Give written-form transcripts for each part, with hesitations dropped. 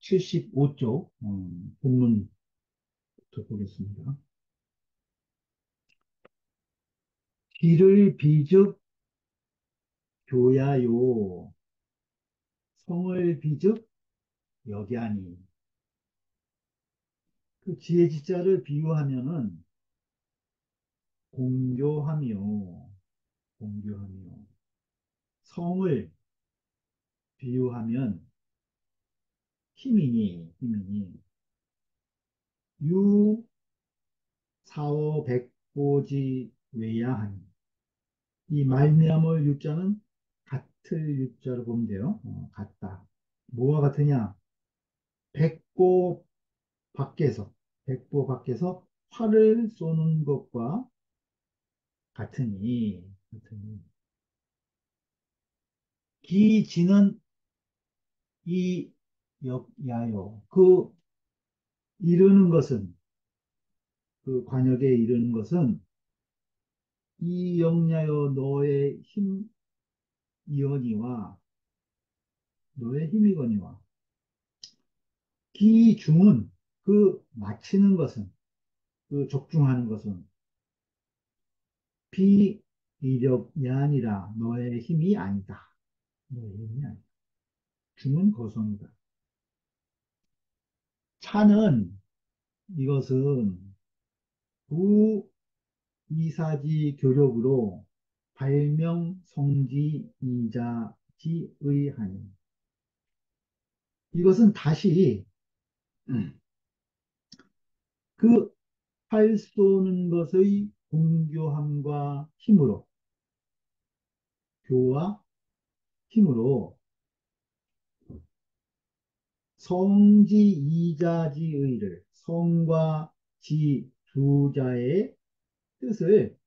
75쪽 본문부터 보겠습니다. 길을 비즉 교야요, 성을 비즉 역야니. 그 지혜지자를 비유하면은 공교하며, 공교하며, 성을 비유하면 힘이니, 힘이니, 유, 사오, 백보지, 외야하니. 이 말미암을 유자는 같을 유자로 보면 돼요. 같다. 뭐가 같으냐? 백보 밖에서, 백보 밖에서 활을 쏘는 것과 같으니, 기지는 이 역야요. 그 이르는 것은, 그 관역에 이르는 것은 이 역야요 너의 힘이거니와, 너의 힘이거니와, 기중은 그 마치는 것은, 그 적중하는 것은 비이력이 아니라 너의 힘이 아니다. 너의 힘이 아니다. 중은 거성이다. 차는, 이것은 부이사지 교력으로 발명 성지 이자지의 하니. 이것은 다시 그 활 쏘는 것의 공교함과 힘으로, 교와 힘으로 성지 이자지의를, 성과 지 두 자의 뜻을,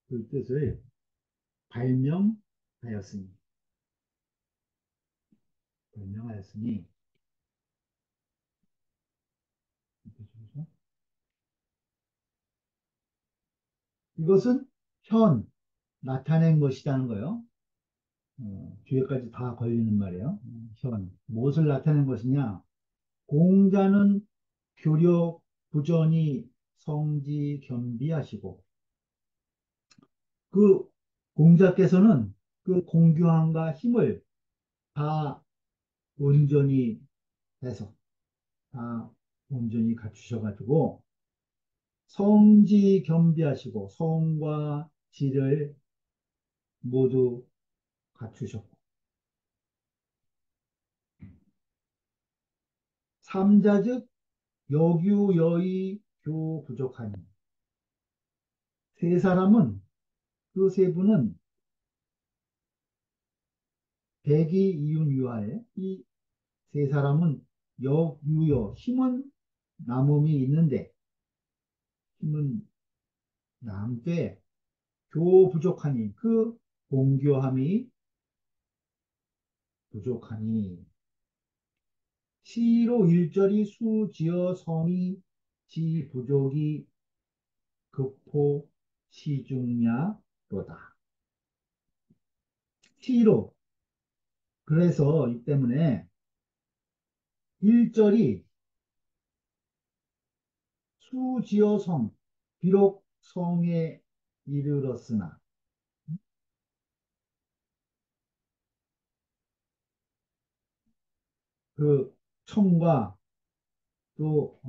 그 뜻을 발명하였으니, 발명하였으니, 이것은 현, 나타낸 것이라는 거예요. 뒤에까지 다 걸리는 말이에요. 현, 무엇을 나타낸 것이냐? 공자는 교력 부전이 성지 겸비하시고, 그 공자께서는 그 공교함과 힘을 다 온전히 해서, 다 온전히 갖추셔가지고 성지 겸비하시고 성과 지를 모두 갖추셨고, 삼자즉 여규여의 교 부족하니. 세 사람은, 그 세 분은 백이 이윤 유하에, 이 세 사람은 역유여, 힘은 남음이 있는데, 힘은 남되 교 부족하니, 그 공교함이 부족하니. 시로 일절이 수지어 성이 지 부족이 극포 시중야로다. 시로, 그래서 이 때문에 일절이 수지어 성, 비록 성에 이르렀으나, 그 청과 또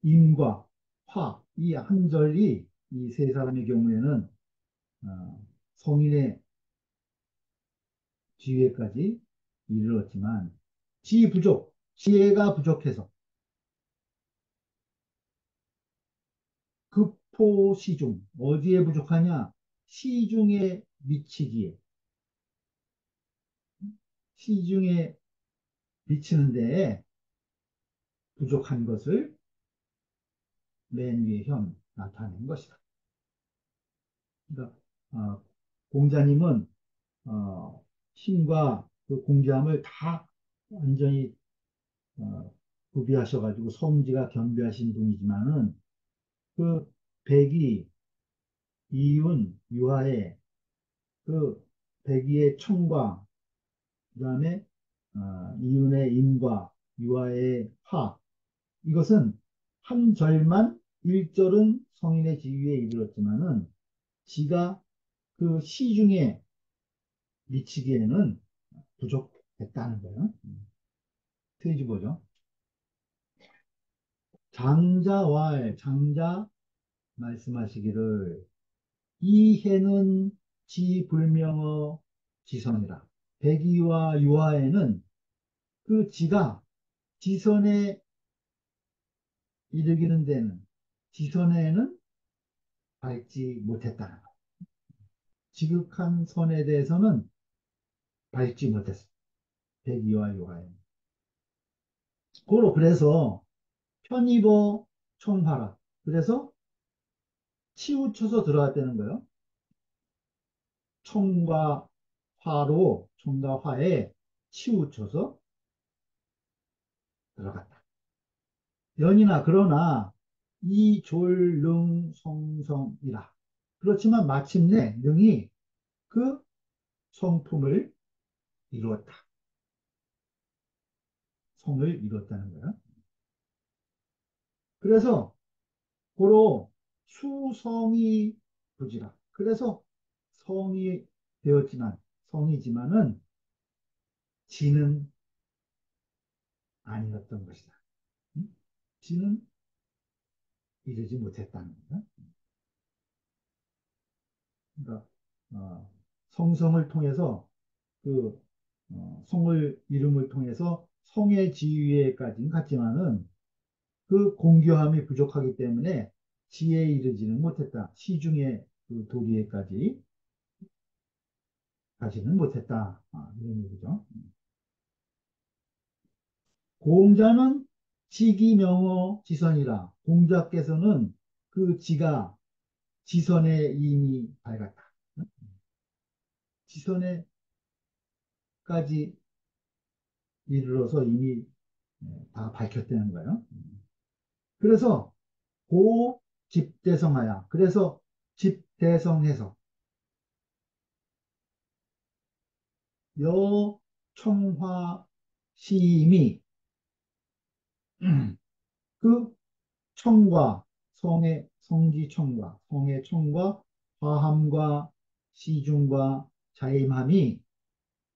임과 화, 이 한 절이 이 세 사람의 경우에는 성인의 지혜까지 이르렀지만, 지 부족, 지혜가 부족해서 급포시중, 어디에 부족하냐? 시중에 미치기에, 시중에 미치는 데에 부족한 것을 맨 위에 현 나타낸 것이다. 그러니까 공자님은 힘과 그 공자함을 다 완전히 구비하셔가지고 성지가 겸비하신 분이지만은, 그 백이 이윤 유하에, 그 백의의 청과, 그 다음에 이윤의 인과 유아의 화, 이것은 한 절만 1절은 성인의 지위에 이르렀지만은 지가 그 시중에 미치기에는 부족했다는 거예요. 페이지 보죠. 장자 말씀하시기를 이해는 지불명어 지선이라. 백이와 유아에는 그 지가 지선에 이르기는 데는 지선에는 밟지 못했다는 것. 지극한 선에 대해서는 밟지 못했어. 백이와 유아에는. 고로 그래서 편입어 청하라. 그래서 치우쳐서 들어갔다는 거예요. 청과 청과 화에 치우쳐서 들어갔다. 연이나 그러나 이졸능성성이라. 그렇지만 마침내 능이 그 성품을 이루었다. 성을 이루었다는 거야. 그래서 고로 수성이 부지라. 그래서 성이 되었지만 성이지만은 지는 아니었던 것이다. 응? 지는 이르지 못했다는 거야. 그러니까 성성을 통해서 그 성을 이름을 통해서 성의 지위에까지는 갔지만은 그 공교함이 부족하기 때문에 지혜에 이르지는 못했다. 시중의 그 도리에까지 가지는 못했다. 이런 얘기죠. 공자는 지기명어 지선이라. 공자께서는 그 지가 지선에 이미 밝았다. 지선에까지 이르러서 이미 다 밝혔다는 거예요. 그래서 고 집대성하야. 그래서 집대성해서 여청화 시임이 그 청과 성의 성지청과 성의 청과 화함과 시중과 자임함이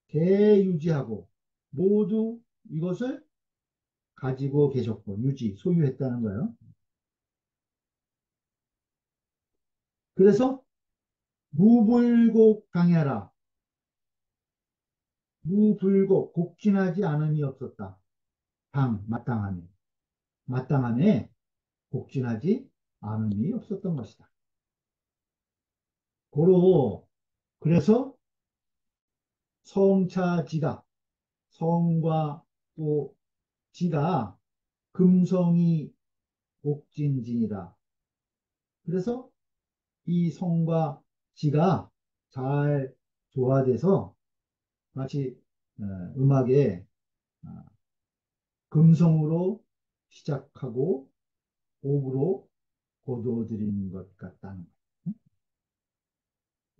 대유지하고 모두 이것을 가지고 계셨고 소유했다는 거예요. 그래서 무불곡 강야라. 무불곡 곡진하지 않음이 없었다. 마땅함에 곡진하지 않음이 없었던 것이다. 고로 그래서 성차지가 성과 또 지가 금성이 옥진진이다. 그래서 이 성과 지가 잘 조화돼서 마치 음악에 어, 금성으로 시작하고 옥으로 거두어들인 것 같다는 것.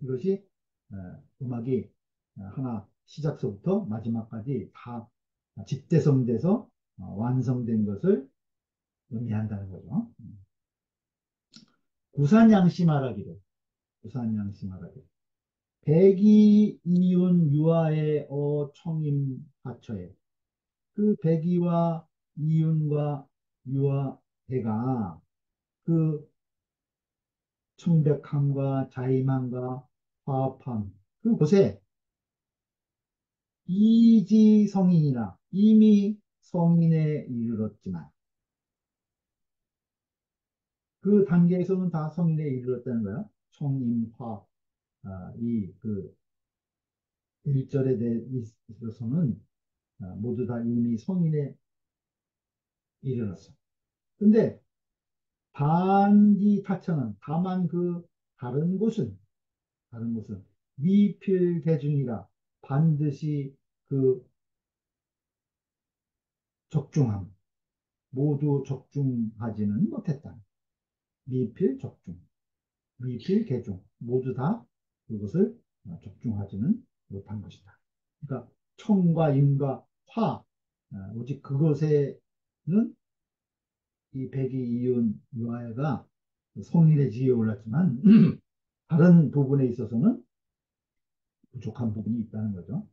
이것이 음악이 하나 시작서부터 마지막까지 다 집대성돼서 완성된 것을 의미한다는 거죠. 구산양심하라기를 구산양심하라기를 백이 이윤 유아의 어청임 하처에 그 백이와 이윤과 유아해가 그 청백함과 자임함과 화합함 그곳에 이지성인이나 이미 성인에 이르렀지만 그 단계에서는 다 성인에 이르렀다는 거야. 청임화 이그 1절에 있어서는 모두 다 이미 성인에 이르렀어. 근데 단기 타처는 다만 그 다른 곳은 미필대중이라 반드시 그 적중함 모두 적중하지는 못했다. 미필적중, 미필개중 모두 다 그것을 적중하지는 못한 것이다. 그러니까 청과 임과 화, 오직 그것에는 이 백이 이윤 유아가 성인의 지위에 올랐지만 다른 부분에 있어서는 부족한 부분이 있다는 거죠.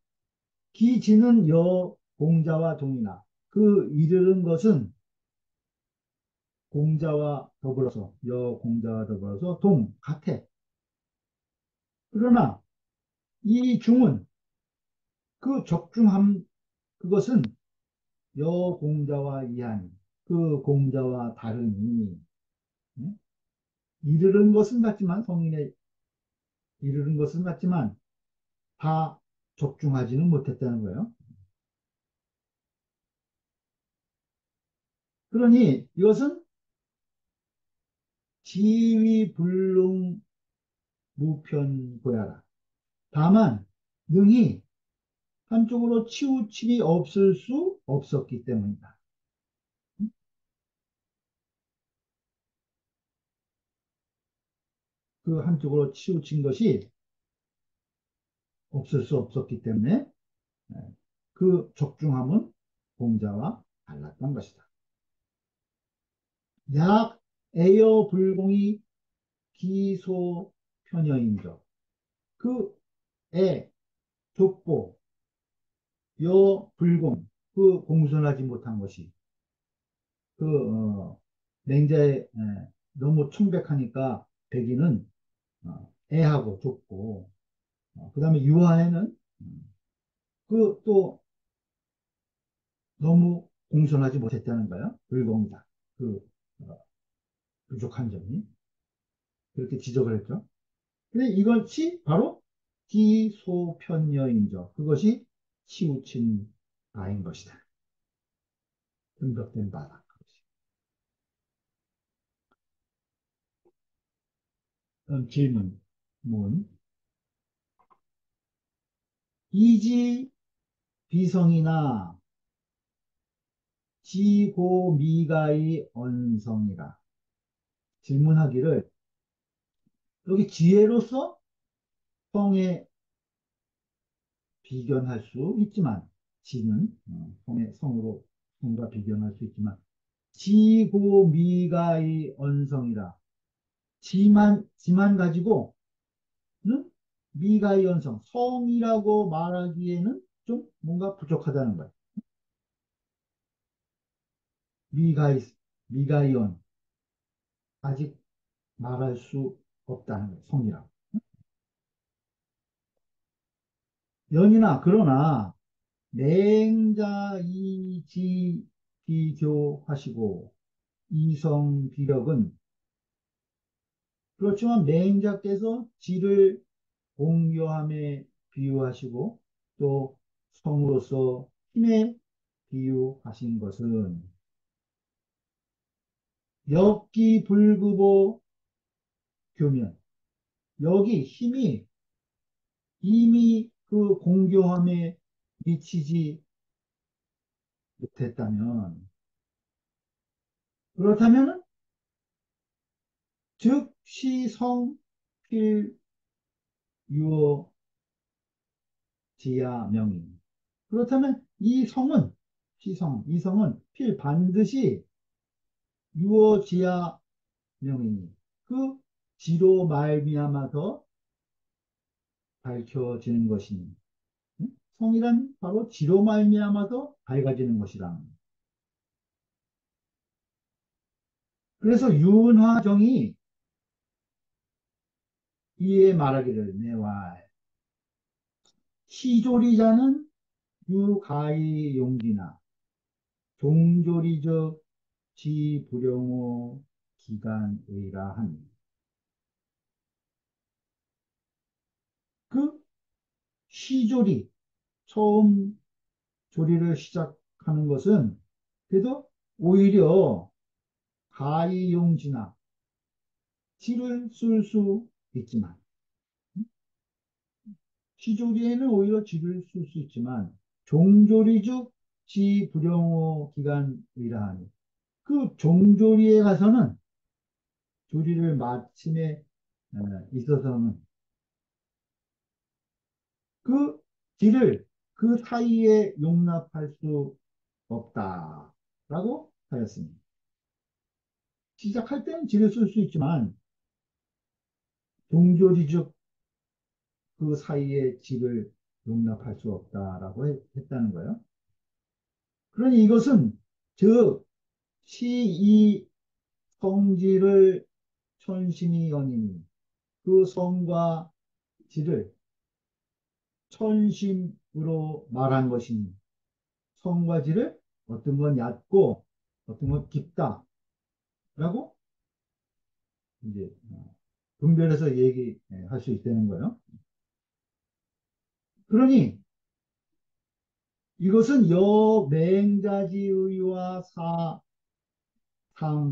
기지는 여 공자와 동이나 그 이르는 것은 공자와 더불어서 여 공자와 더불어서 동 같아. 그러나 이 중은 그 적중함 그것은 여 공자와 이하니 그 공자와 다르니 음? 이르는 것은 같지만 성인에 이르는 것은 같지만 다 적중하지는 못했다는 거예요. 그러니 이것은 지위불능 무편고야라. 다만 능이 한쪽으로 치우침이 없을 수 없었기 때문이다. 그 한쪽으로 치우친 것이 없을 수 없었기 때문에 그 적중함은 공자와 달랐던 것이다. 약 애여 불공이 기소 편여인적 그 애, 족보, 여 불공 그 공손하지 못한 것이 그 맹자에 너무 청백하니까 백이는 애하고 족보 그 다음에 유아에는 그 또 너무 공손하지 못했다는 거야 불공이다 그 어, 부족한 점이 그렇게 지적을 했죠. 근데 이것이 바로 기소편여인적 그것이 치우친 바인 것이다. 분석된 바다. 질문, 문. 이지 비성이나 지고미가의 언성이라. 질문하기를, 여기 지혜로서 성에 비견할 수 있지만, 지는 성의 성으로 성과 비견할 수 있지만, 지고미가의 언성이라. 지만 가지고, 는 미가의 언성, 성이라고 말하기에는 좀 뭔가 부족하다는 거예요. 미가이, 미가이언. 아직 말할 수 없다는 거예요. 성이라고. 연이나, 그러나, 맹자이지 비교하시고, 이성 비력은, 그렇지만 맹자께서 지를 공교함에 비유하시고, 또 성으로서 힘에 비유하신 것은, 역기불급오 교면, 여기 힘이 이미 그 공교함에 미치지 못했다면, 그렇다면, 즉, 시성필 유어 지야 명인. 그렇다면 이 성은, 이 성은 필 반드시 유어 지야 명인이 그 지로 말미암아서 밝혀지는 것이니. 성이란 바로 지로 말미암아서 밝아지는 것이라. 그래서 윤화정이 이에 말하기를 내와 시조리자는 유가이 용기나 종조리적 지불영호 기간의라 하니 그 시조리 처음 조리를 시작하는 것은 그래도 오히려 가이용지나 지를 쓸 수 있지만 시조리에는 오히려 지를 쓸 수 있지만 종조리즉 지불영호 기간이라 하니 그 종조리에 가서는 조리를 마침에 있어서는 그 지를 그 사이에 용납할 수 없다라고 하였습니다. 시작할 때는 지를 쓸 수 있지만 동조리적 그 사이에 지를 용납할 수 없다라고 했다는 거예요. 그러니 이것은 즉 시이 성질을 천신이 연이니 그 성과 지를 천심으로 말한 것이니 성과 지를 어떤 건 얕고 어떤 건 깊다라고 이제 분별해서 얘기할 수 있다는 거예요. 그러니 이것은 여맹자지의와 사상연이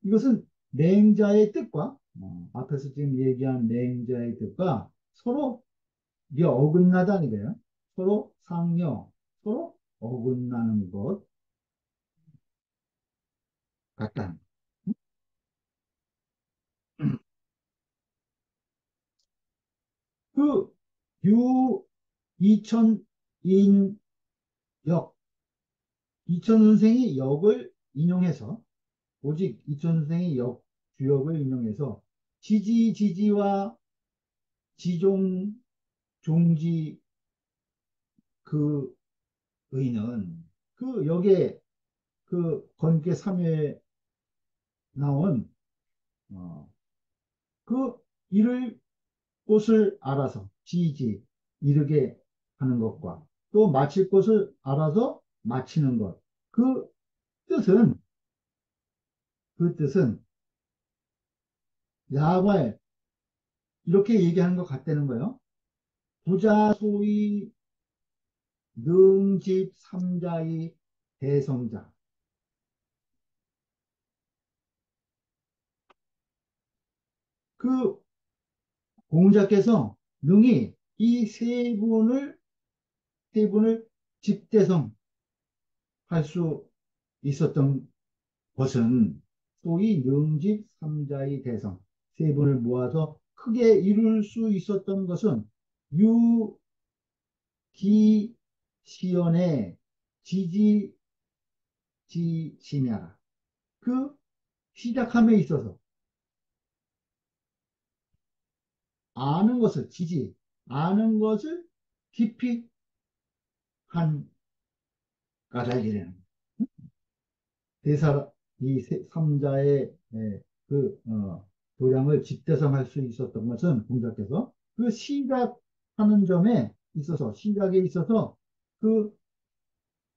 이것은 맹자의 뜻과 앞에서 지금 얘기한 맹자의 뜻과 서로 이게 어긋나다는 거예요. 서로 상여, 서로 어긋나는 것 같다는 그 이천인 역, 이천 선생이 역을 인용해서 오직 이천 선생이 주역을 인용해서 지지와 지종, 종지 그 의는 그 역에 그 건계 3회에 나온 어, 그 이를 곳을 알아서 이르게 하는 것과 또 마칠 곳을 알아서 마치는 것. 그 뜻은 그 뜻은 야과에 이렇게 얘기하는 것 같다는 거예요. 부자 소위 능집 삼자의 대성자. 그 공자께서 능히 이 세 분을 집대성할 수 있었던 것은 소위 능집 삼자의 대성 세 분을 모아서 크게 이룰 수 있었던 것은 유기시연의 지지지심이라 그 시작함에 있어서 아는 것을 아는 것을 깊이 한 까닭이라는 대사 이 삼자의 그 도량을 집대성할 수 있었던 것은 공자께서 그 시작하는 점에 있어서 시작에 있어서 그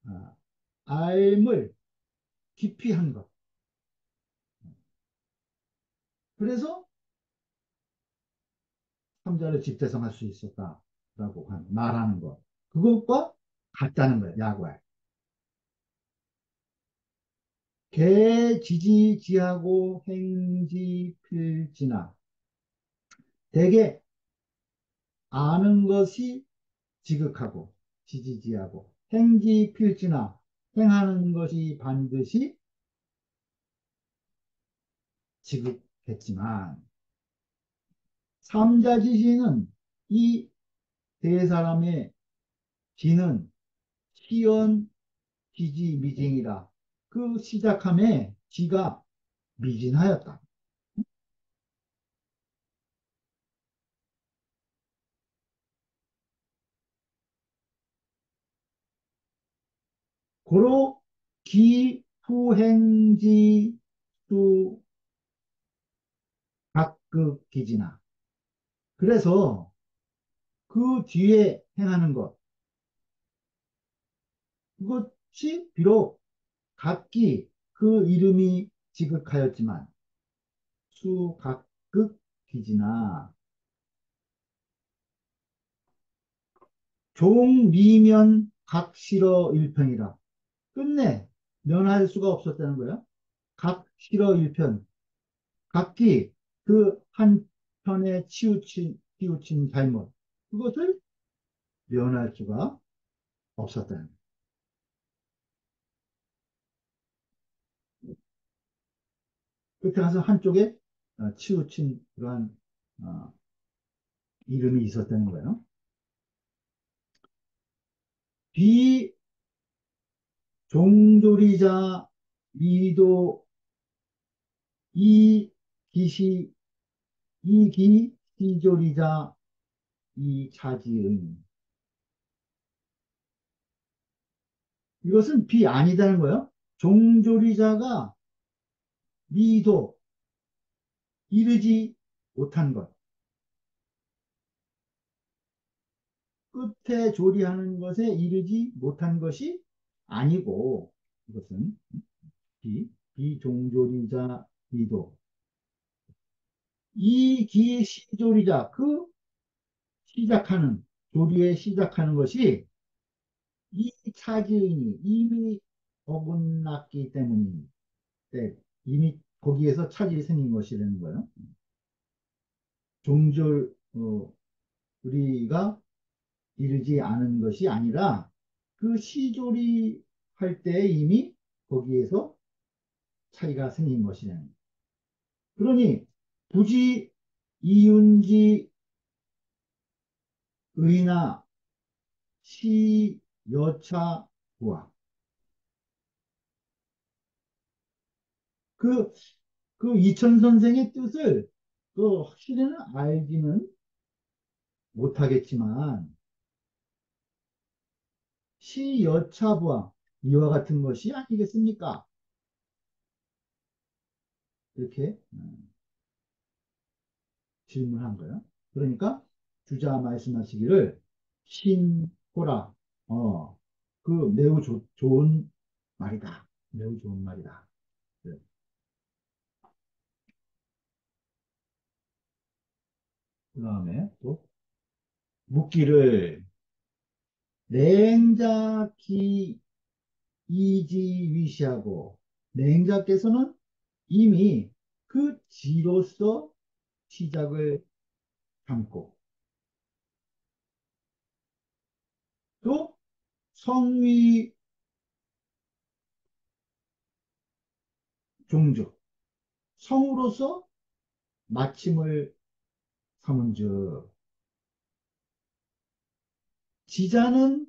아, 알을 깊이 한 것. 그래서 삼자를 집대성할 수 있었다라고 말하는 것. 그것과 같다는 거예요. 야구에. 개지지지하고 행지필지나 대개 아는 것이 지극하고 지지지하고 행지필지나 행하는 것이 반드시 지극했지만 삼자지시는 이 세 사람의 지는 시연 지지 미징이라 그 시작함에 지가 미진하였다. 고로 기후행지 수 각극기지나 그래서 그 뒤에 행하는 것 그것이 비록 각기 그 이름이 지극하였지만 수각극기지나 종미면 각실어 일편이라 끝내 면할 수가 없었다는 거예요. 각실어 일편 각기 그 한 편에 치우친 잘못 그것을 면할 수가 없었다는 거예요. 그렇게 해서 한쪽에 치우친 그러한 어, 이름이 있었다는 거예요. 비종조리자 미도 이기시 이기시조리자 이차지의. 이것은 비 아니다는 거예요. 종조리자가 미도 이르지 못한 것. 끝에 조리하는 것에 이르지 못한 것이 아니고, 이것은 비종조리자 미도 이기시조리자 그 시작하는 조리에 시작하는 것이 이 차지인이 이미 어긋났기 때문입니다. 네, 이미 거기에서 차질이 생긴 것이라는 거예요. 종졸 우리가 이르지 않은 것이 아니라 그 시조리 할 때 이미 거기에서 차이가 생긴 것이라는 거예요. 그러니 부지 이윤지 의나 시 여차 부하 그, 그 이천 선생의 뜻을 확실히는 알지는 못하겠지만 시 여차 부하 이와 같은 것이 아니겠습니까? 이렇게 질문한 거예요. 그러니까 주자 말씀하시기를 신호라. 그 매우 좋은 말이다. 매우 좋은 말이다. 네. 그 다음에 또 묻기를 냉자기 이지위시하고 냉자께서는 이미 그 지로서 시작을 담고 또 성위 종주 성으로서 마침을 삼은즉 지자는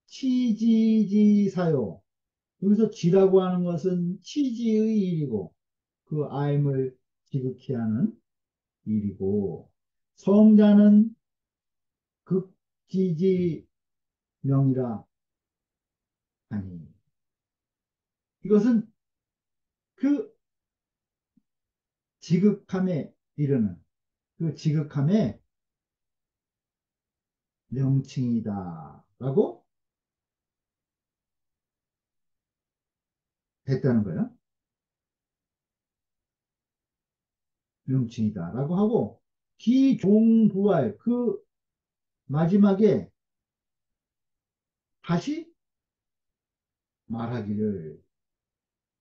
치지지사요. 여기서 지라고 하는 것은 치지의 일이고 그 아임을 지극히 하는 일이고 성자는 극지지 명이라 하니 이것은 그 지극함에 이르는 그 지극함의 명칭이다 라고 했다는 거예요. 명칭이다 라고 하고 기종부활 그 마지막에 다시 말하기를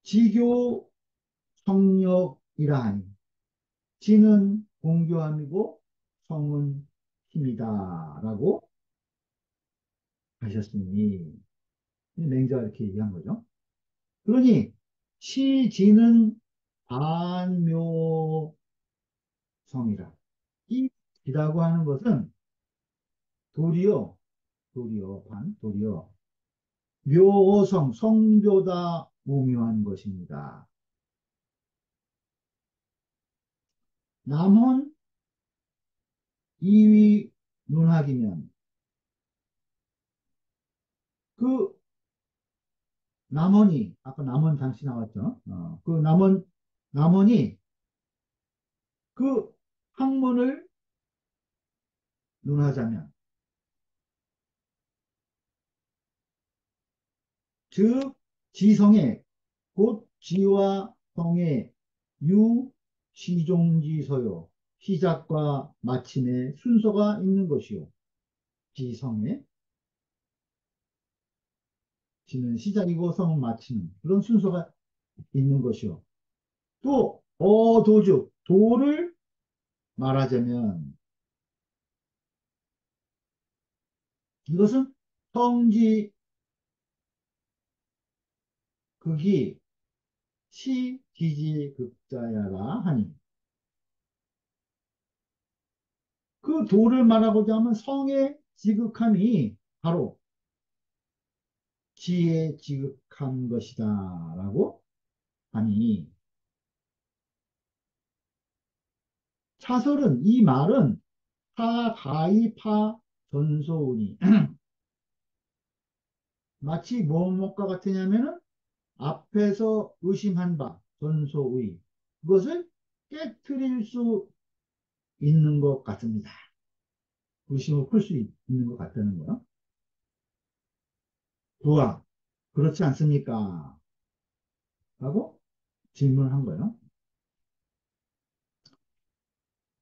지교 성력이라 하니 지는 공교함이고 성은 힘이다 라고 하셨으니 맹자가 이렇게 얘기한 거죠. 그러니 시지는 반묘성이라 이 지라고 하는 것은 도리어 묘성 성교다 오묘한 것입니다. 남원 이위 논학이면 그 남원이 아까 남원 잠시 나왔죠. 그 남원이 그 학문을 논하자면 즉 지성의 곧 지와 성의 유 시종지서요 시작과 마침의 순서가 있는 것이요 지성의 지는 시작이고 성은 마치는 그런 순서가 있는 것이요 또 어도즉 도를 말하자면 이것은 성지 극이 시 지지 극자야라 하니 그 도를 말하고자 하면 성의 지극함이 바로 지에 지극한 것이다 라고 하니 차설은 이 말은 파 가이 파 전소우니 마치 무엇과 같으냐면은 앞에서 의심한 바 전소의 그것을 깨트릴 수 있는 것 같습니다. 의심을 풀 수 있는 것 같다는 거요. 부하 그렇지 않습니까? 라고 질문한 거예요.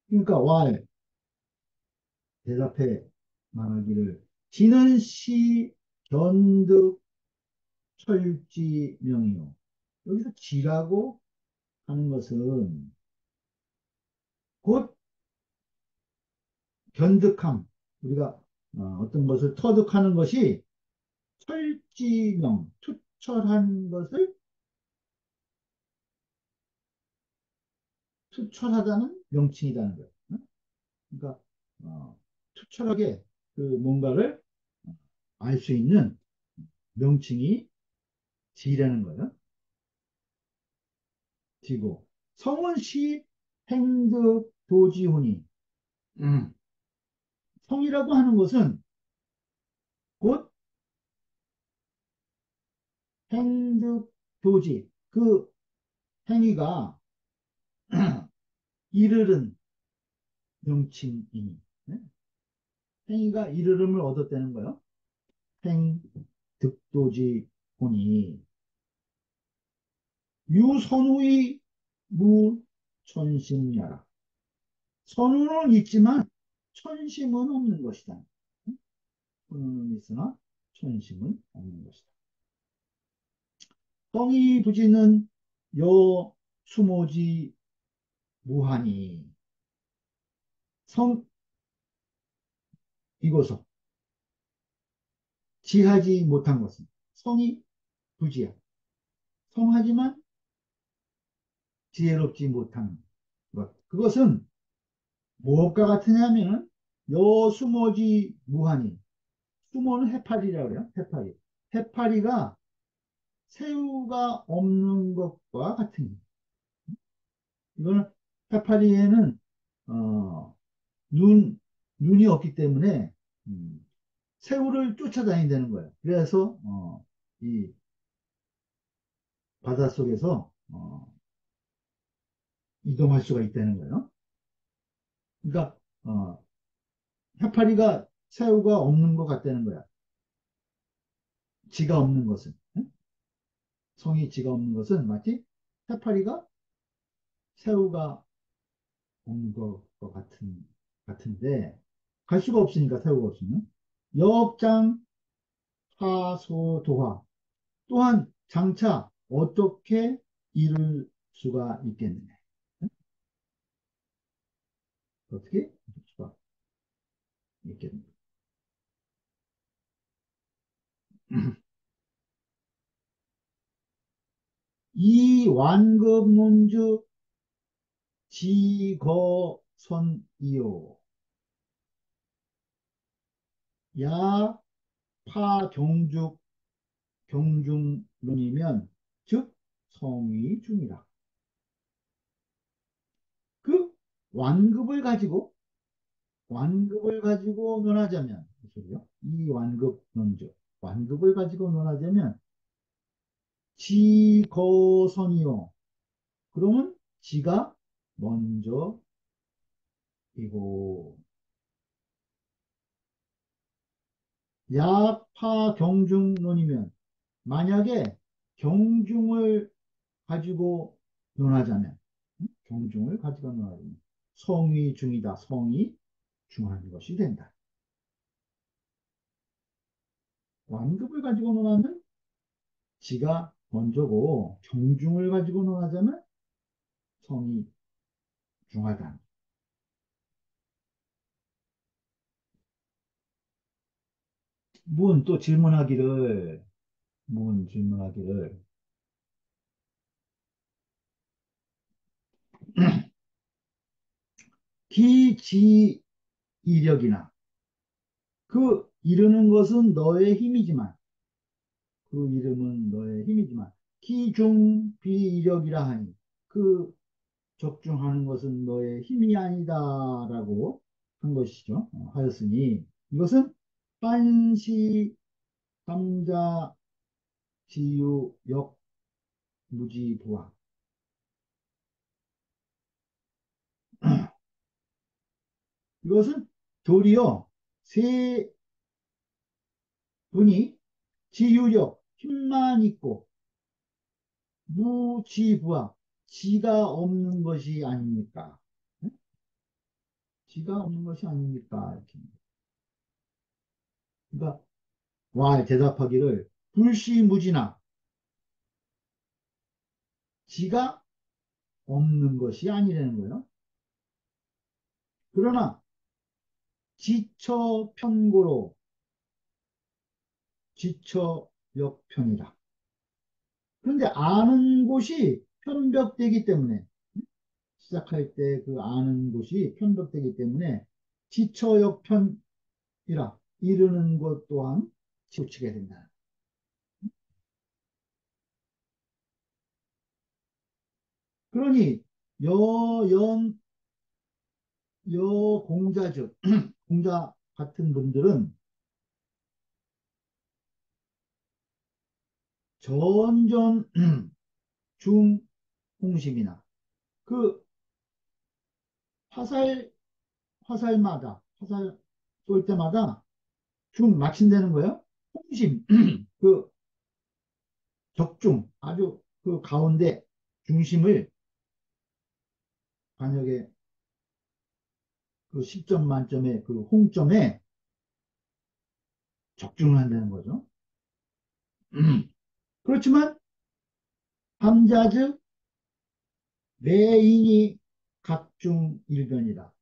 그러니까 와 대답해 말하기를 지는 시 견득 철지명이요. 여기서 지라고 하는 것은 곧 견득함 우리가 어떤 것을 터득하는 것이 철지명 투철한 것을 투철하다는 명칭이라는 거예요. 그러니까 투철하게 그 뭔가를 알 수 있는 명칭이 지라는 거예요. 지고 성은 시 행득 도지훈이 성이라고 하는 것은 곧 행득 도지 그 행위가 이르른 명칭이니 네? 행위가 이르름을 얻었다는 거예요. 행득도지 훈이 유선우의 무천심야라 선우는 있지만 천심은 없는 것이다. 선우는 있으나 천심은 없는 것이다. 뻥이 부지는 여 수모지 무하니 성 이고서 지하지 못한 것은 성이 부지야. 성하지만 지혜롭지 못한 것. 그것은 무엇과 같으냐면 여수모지 무하니 수모는 해파리라고 그래요. 해파리. 해파리가 새우가 없는 것과 같은 이거는 해파리에는 어, 눈 눈이 없기 때문에 새우를 쫓아다닌다는 거예요. 그래서 이 바닷속에서 이동할 수가 있다는 거예요. 그러니까 해파리가 새우가 없는 것 같다는 거야. 지가 없는 것은 응? 성이 지가 없는 것은 마치 해파리가 새우가 없는 것 같은데 갈 수가 없으니까 새우가 없으면 역장 하소도화 또한 장차 어떻게 이룰 수가 있겠느냐? 응? 어떻게 이룰 수가 있겠느냐? 이 완급문주 지거선이요. 야 파경죽 경중론이면 즉 성의중이라. 그 완급을 가지고 논하자면 무슨 소리요? 이 완급 논조 완급을 가지고 논하자면 지거선이요. 그러면 지가 먼저이고 야파 경중론이면 만약에 경중을 가지고 논하자면 경중을 가지고 논하자면 성이 중이다. 성이 중한 것이 된다. 완급을 가지고 논하면 지가 먼저고 경중을 가지고 논하자면 성이 중하다. 문 또 질문하기를 문 질문하기를 기지 이력이나 그 이루는 것은 너의 힘이지만 그 이름은 너의 힘이지만 기중비력이라 하니 그 적중하는 것은 너의 힘이 아니다라고 한 것이죠. 하였으니 이것은 한시 삼자 지유 역 무지부화. 이것은 도리어 세 분이 지유력 힘만 있고 무지부화 지가 없는 것이 아닙니까? 응? 지가 없는 것이 아닙니까? 이렇게. 그러니까 와 대답하기를 불시무지나 지가 없는 것이 아니라는 거예요. 그러나 지처편고로 지처역편이라. 그런데 아는 곳이 편벽되기 때문에 시작할 때 그 아는 곳이 편벽되기 때문에 지처역편이라 이르는 것 또한 치우치게 된다. 그러니 여연 여공자즉 공자 같은 분들은 전전 중홍심이나 그 화살 화살마다 화살 쏠 때마다 중 맞춘다는 거예요. 홍심 그 적중 아주 그 가운데 중심을 반역의 그 10점 만점의 그 홍점에 적중을 한다는 거죠. 그렇지만 ham자즉 매인이 각중 일변이다.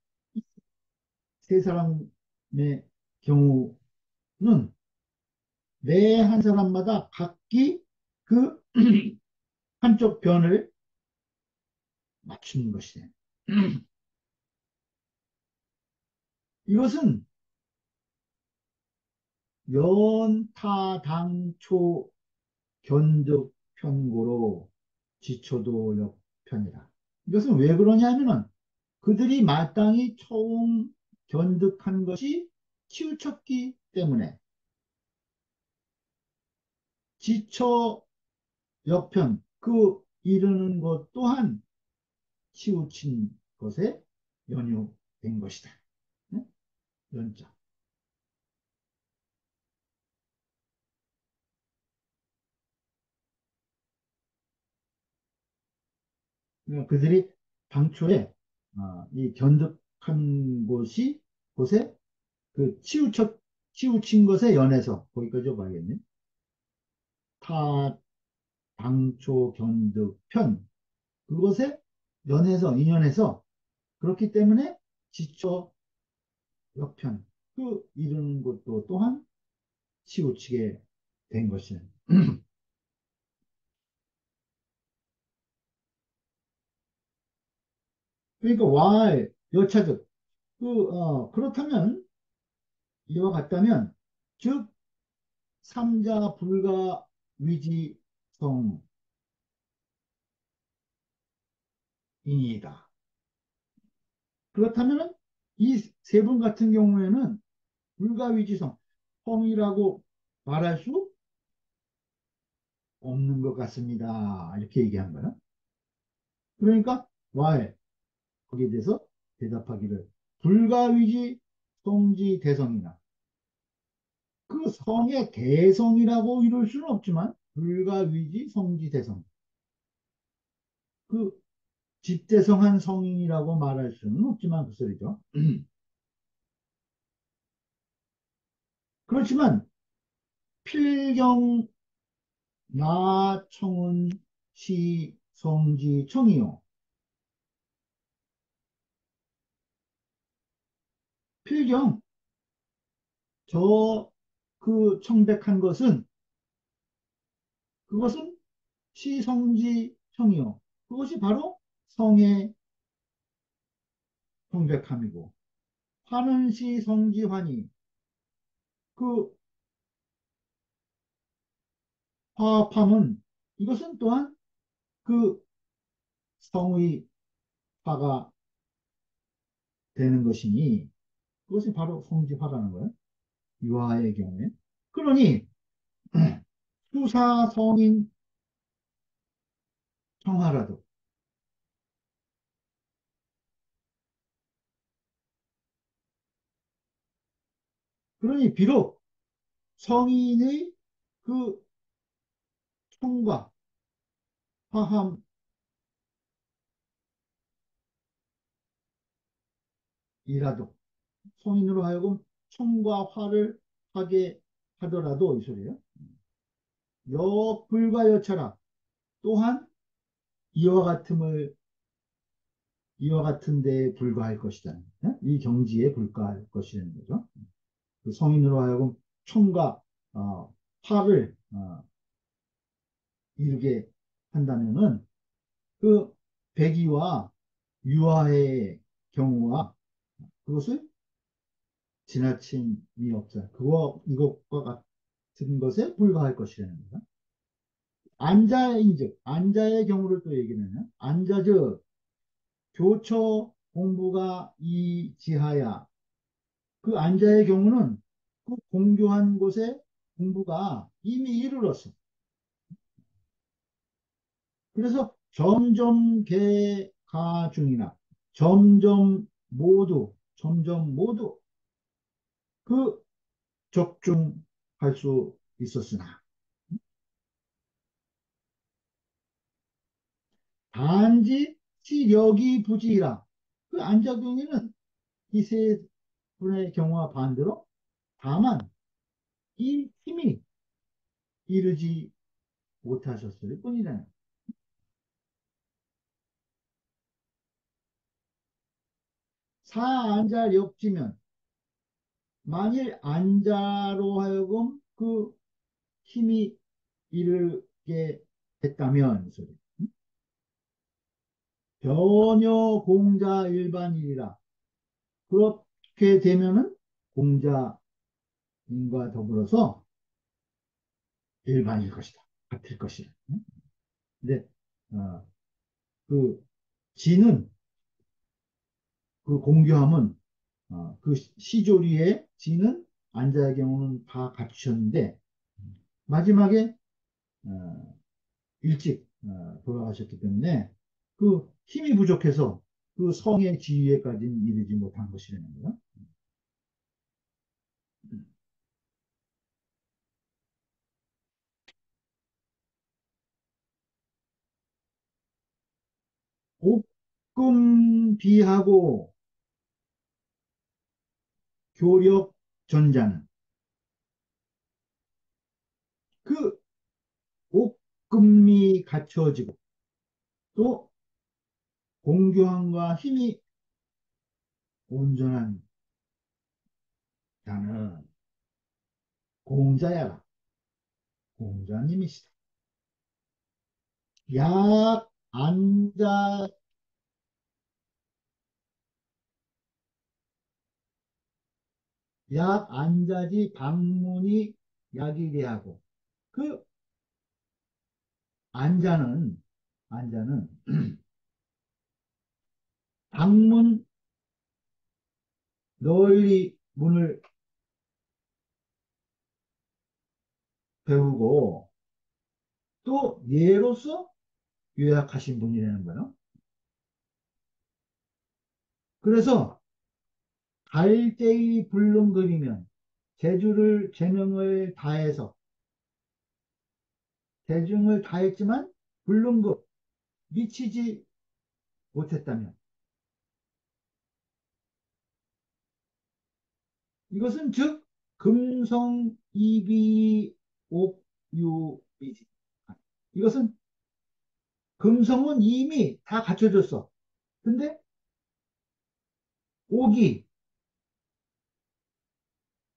세 사람의 경우는 매 한 사람마다 각기 그 한쪽 변을 맞추는 것이에요. 이것은 연타당초 견득편고로 지초도 역편이다. 이것은 왜 그러냐면은 그들이 마땅히 처음 견득한 것이 치우쳤기 때문에 지처 역편 그 이르는 것 또한 치우친 것에 연유된 것이다. 네? 연자. 그러니까 그들이 당초에 이 견득한 곳이 곳에 그 치우친 것에 연해서 거기까지 봐야겠네. 타 당초 견득편 그것에 연해서 인연해서 그렇기 때문에 지초 역편 그 이르는 것도 또한 치우치게 된 것이에요. 그러니까 왈 여차득 그렇다면 이와 같다면 즉 삼자 불가 위지성이다. 그렇다면 이 세 분 같은 경우에는 불가위지성 성이라고 말할 수 없는 것 같습니다. 이렇게 얘기한 거야. 그러니까 왈 거기에 대해서 대답하기를 불가위지 성지 대성이나 그 성의 대성이라고 이룰 수는 없지만 불가위지 성지 대성 그 집대성한 성인이라고 말할 수는 없지만 그 소리죠. 그렇지만 필경 나청은 시 성지 청이요. 필경 저 그 청백한 것은 그것은 시성지 청이요. 그것이 바로 성의 청백함이고 화는 시성지 환이 그 화합함은 이것은 또한 그 성의 화가 되는 것이니 그것이 바로 성지화라는 거예요. 유화의 경우에. 그러니 수사 성인 청하라도 그러니 비록 성인의 그 총과 화함이라도 성인으로 하여금 총과 화를 하게 하더라도 이 소리예요. 여불과 여차라 또한 이와 같음을 이와 같은 데에 불과할 것이다. 이 경지에 불과할 것이라는 거죠. 그 성인으로 하여금 총과 화를 이루게 한다면은 그 백의와 유아의 경우와 그것을 지나침이 없다. 그거 이것과 같은 것에 불과할 것이라는 거다. 안자인즉 안자의 경우를 또 얘기하면 안자즉 교처 공부가 이지하야 그 안자의 경우는 그 공교한 곳에 공부가 이미 이르렀어. 그래서 점점 개가 중이나 점점 모두 그 적중할 수 있었으나 단지 시력이 부지라 그 안작용에는 이 세 분의 경우와 반대로 다만 이 힘이 이르지 못하셨을 뿐이라는 사안자력지면 만일 안자로 하여금 그 힘이 이르게 됐다면 변여 공자 일반이라 그렇게 되면은 공자인과 더불어서 일반일 것이다. 같을 것이다. 근데 어, 그 지는 그 공교함은 그 시조리의 지는 안자의 경우는 다 갖추셨는데 마지막에 일찍 돌아가셨기 때문에 그 힘이 부족해서 그 성의 지위에까지는 이르지 못한 것이라는 거예요. 옥금비하고 교력 전자는 그 옥금이 갖춰지고 또 공교함과 힘이 온전한 자는 공자야라 공자님이시다. 약 안자 약 안자지 방문이 약이리하고 그 안자는 방문 널리 문을 배우고 또 예로서 요약하신 분이라는 거예요. 그래서 갈대의 불능거리면 재능을 다했지만 불능급 미치지 못했다면 이것은 즉 금성이비 옥유미지 이것은 금성은 이미 다 갖춰졌어. 근데 옥이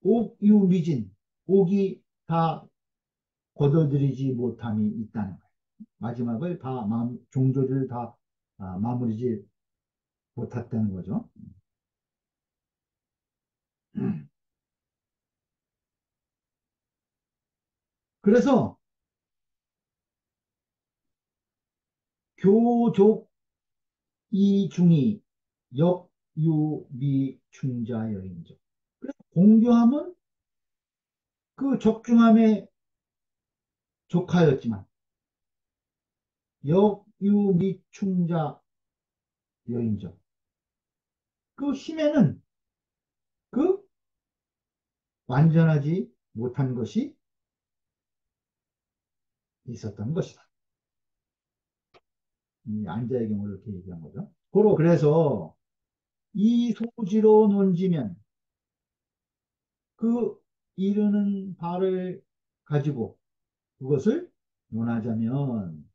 옥유미진 옥이 다 거둬들이지 못함이 있다는 거예요. 마지막을 다 종조를 다 마무리지 못했다는 거죠. 그래서 교족 이중이 역유미충자여인죠. 그래서 공교함은 그 적중함의 조카였지만 역유미충자 여인죠. 그 힘에는 그 완전하지 못한 것이 있었던 것이다. 이 안자의 경우를 이렇게 얘기한 거죠. 고로 그래서 이 소지로 논지면 그 이르는 바를 가지고 그것을 논하자면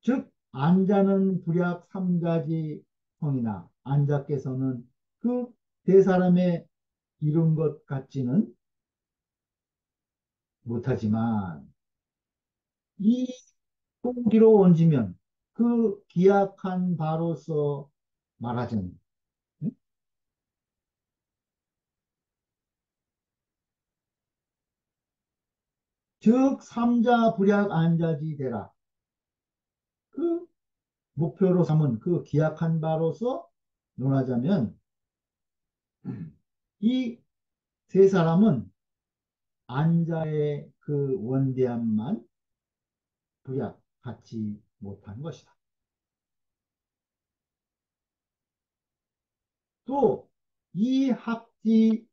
즉 안자는 불약 삼가지 성이나 안자께서는 그 세 사람의 이룬 것 같지는 못하지만 이 소기로 얹으면 그 기약한 바로서 말하자니 응? 즉 삼자 불약 안자지 되라 그 목표로 삼은 그 기약한 바로서 논하자면 이 세 사람은 안자의 그 원대함만 부약 갖지 못한 것이다. 또 이 학지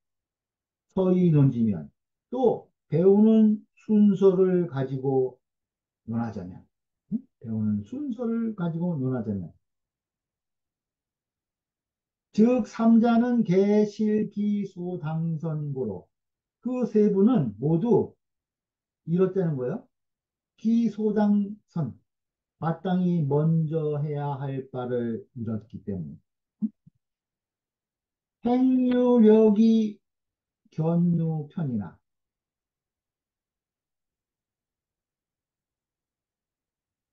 서의 논지면 또 배우는 순서를 가지고 논하자면 배우는 순서를 가지고 논하자면 즉 삼자는 개실기소당선고로 그 세 분은 모두 이렇다는 거예요. 기소당선 마땅히 먼저 해야 할 바를 이뤘기 때문에 행유력이 견유편이나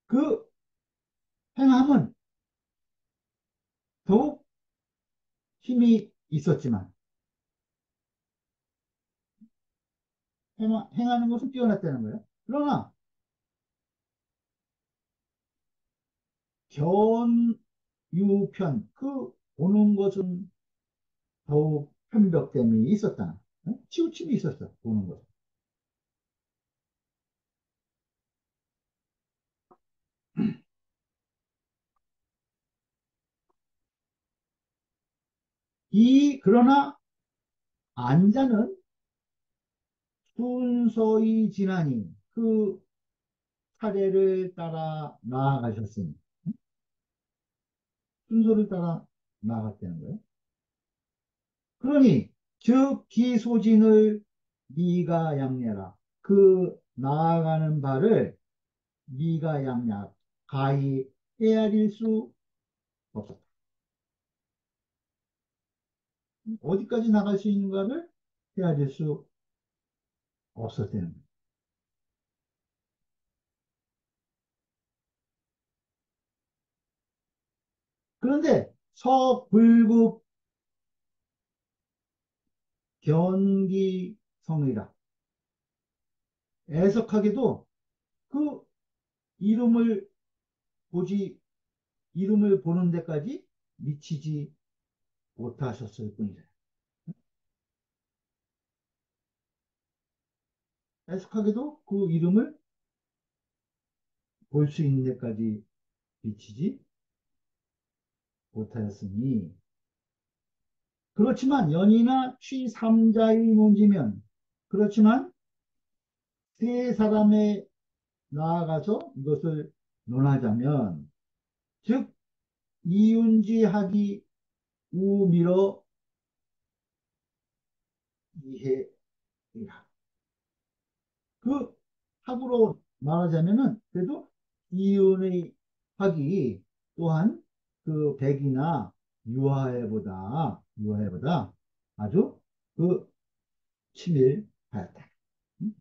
그 행함은 더욱 힘이 있었지만 행하는 것은 뛰어났다는 거예요. 그러나 견유편 그 보는 것은 더욱 편벽됨이 있었다. 치우침이 있었어 보는 것. 이 그러나 안자는 순서의 지나니 그 차례를 따라 나아가셨으니 순서를 따라 나아갔다는 거예요. 그러니 즉 기소진을 미가 양례라 그 나아가는 바를 미가 양략 가히 헤아릴 수 없었다. 어디까지 나갈 수 있는가를 헤아릴 수 없었다는 거예요. 그런데 서불급 견기성이라 애석하게도 그 이름을 보지 이름을 보는 데까지 미치지 못하셨을 뿐이다. 애석하게도 그 이름을 볼 수 있는 데까지 미치지 못하였으니 그렇지만 연이나 취삼자의 문제면 그렇지만 세 사람에 나아가서 이것을 논하자면 즉 이윤지하기 우미러 이해이라 그 학으로 말하자면은 그래도 이윤의 학이 또한 그 백이나 유화해보다 아주 그 치밀하였다. 음?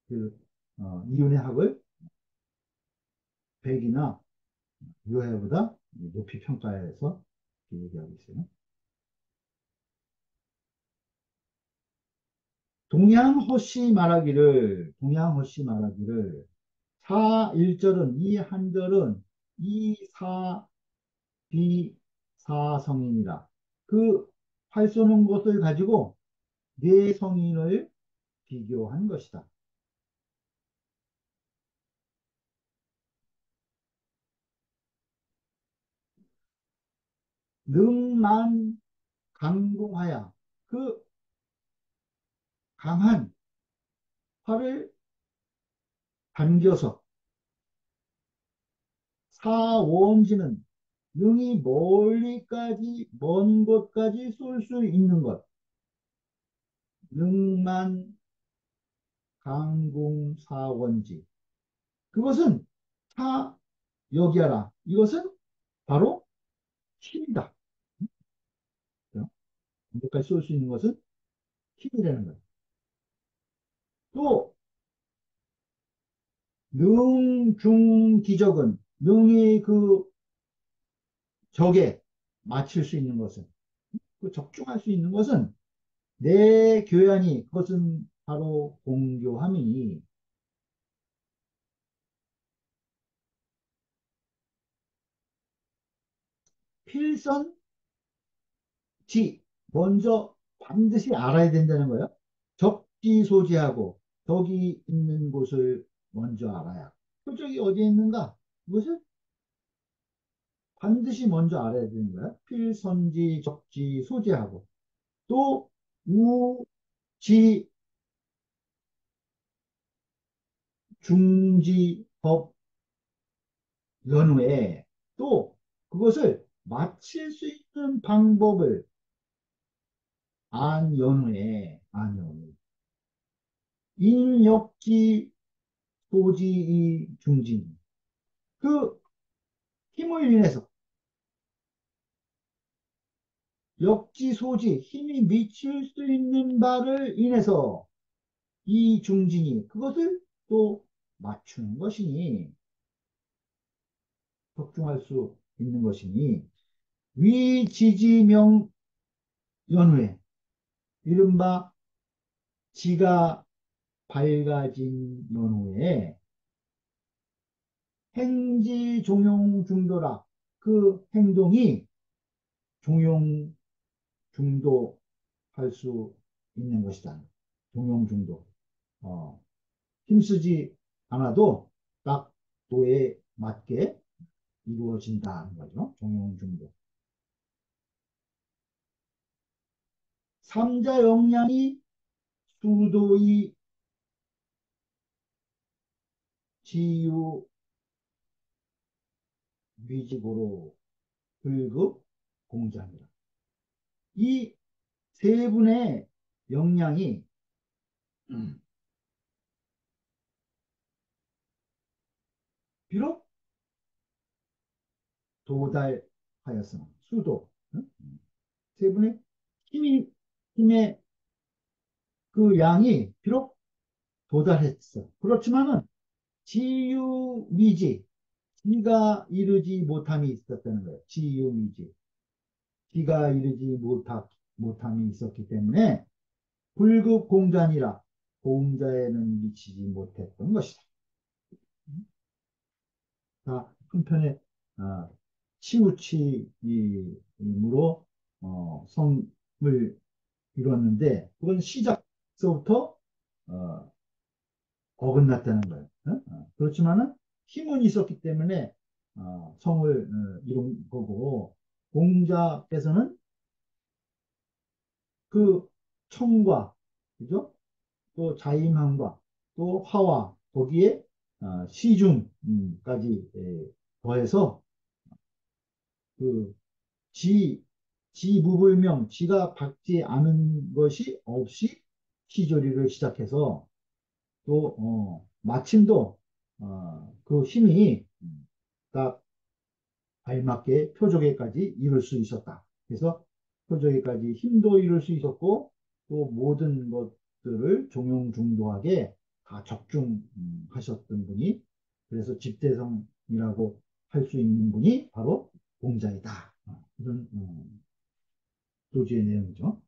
그 이윤의 학을 백이나 유화해보다 높이 평가해서 얘기하고 있어요. 동양허씨 말하기를 사 1절은 이 한절은 이사 비사성인이라. 그 활 쏘는 것을 가지고 네 성인을 비교한 것이다. 능만 강공하야. 그 강한 활을 당겨서 사원지는 능이 멀리까지 먼 곳까지 쏠 수 있는 것. 능만 강공사원지. 그것은 사 여기하라. 이것은 바로 힘이다. 먼 곳까지 쏠 수 있는 것은 힘이라는 거예요. 또 능중기적은 능이 그 적에 맞출 수 있는 것은 그 적중할 수 있는 것은 내 교양이 그것은 바로 공교함이니 필선지 먼저 반드시 알아야 된다는 거예요. 적지소지하고 적이 있는 곳을 먼저 알아야. 표적이 어디에 있는가? 이것을 반드시 먼저 알아야 되는 거야. 필선지, 적지, 소지하고 또 우지, 중지, 법, 연후에 또 그것을 마칠 수 있는 방법을 안연후에 인역지, 소지, 중진 그 힘을 인해서 역지, 소지, 힘이 미칠 수 있는 바를 인해서 이 중진이 그것을 또 맞추는 것이니 적중할 수 있는 것이니 위지지명 연후에 이른바 지가 밝아진 연후에 행지 종용 중도라 그 행동이 종용 중도할 수 있는 것이다. 종용 중도. 힘쓰지 않아도 딱 도에 맞게 이루어진다는 거죠. 종용 중도. 삼자 역량이 수도의 지유 위직으로 불급 공자입니다. 이 세 분의 역량이 비록 도달하였으나 수도 세 분의 힘의 그 양이 비록 도달했어. 그렇지만은 지유미지 지가 이루지 못함이 있었다는 거예요. 지유미지 지가 이루지 못함이 있었기 때문에 불급 공자니라 공자에는 미치지 못했던 것이다. 자, 한편에 아, 치우치임으로 성을 이루었는데 그건 시작서부터 어, 어긋났다는 거예요. 그렇지만은 힘은 있었기 때문에 성을 이룬 거고 공자께서는 그 청과 그죠? 또 자임함과 또 화와 거기에 시중까지 더해서 그 지, 지무불명, 지가 박지 않은 것이 없이 시조리를 시작해서 또 마침도 그 힘이 딱 알맞게 표적에까지 이룰 수 있었다. 그래서 표적에까지 힘도 이룰 수 있었고 또 모든 것들을 종용중도하게 다 적중하셨던 분이 그래서 집대성이라고 할 수 있는 분이 바로 공자이다. 이런 교재의 내용이죠.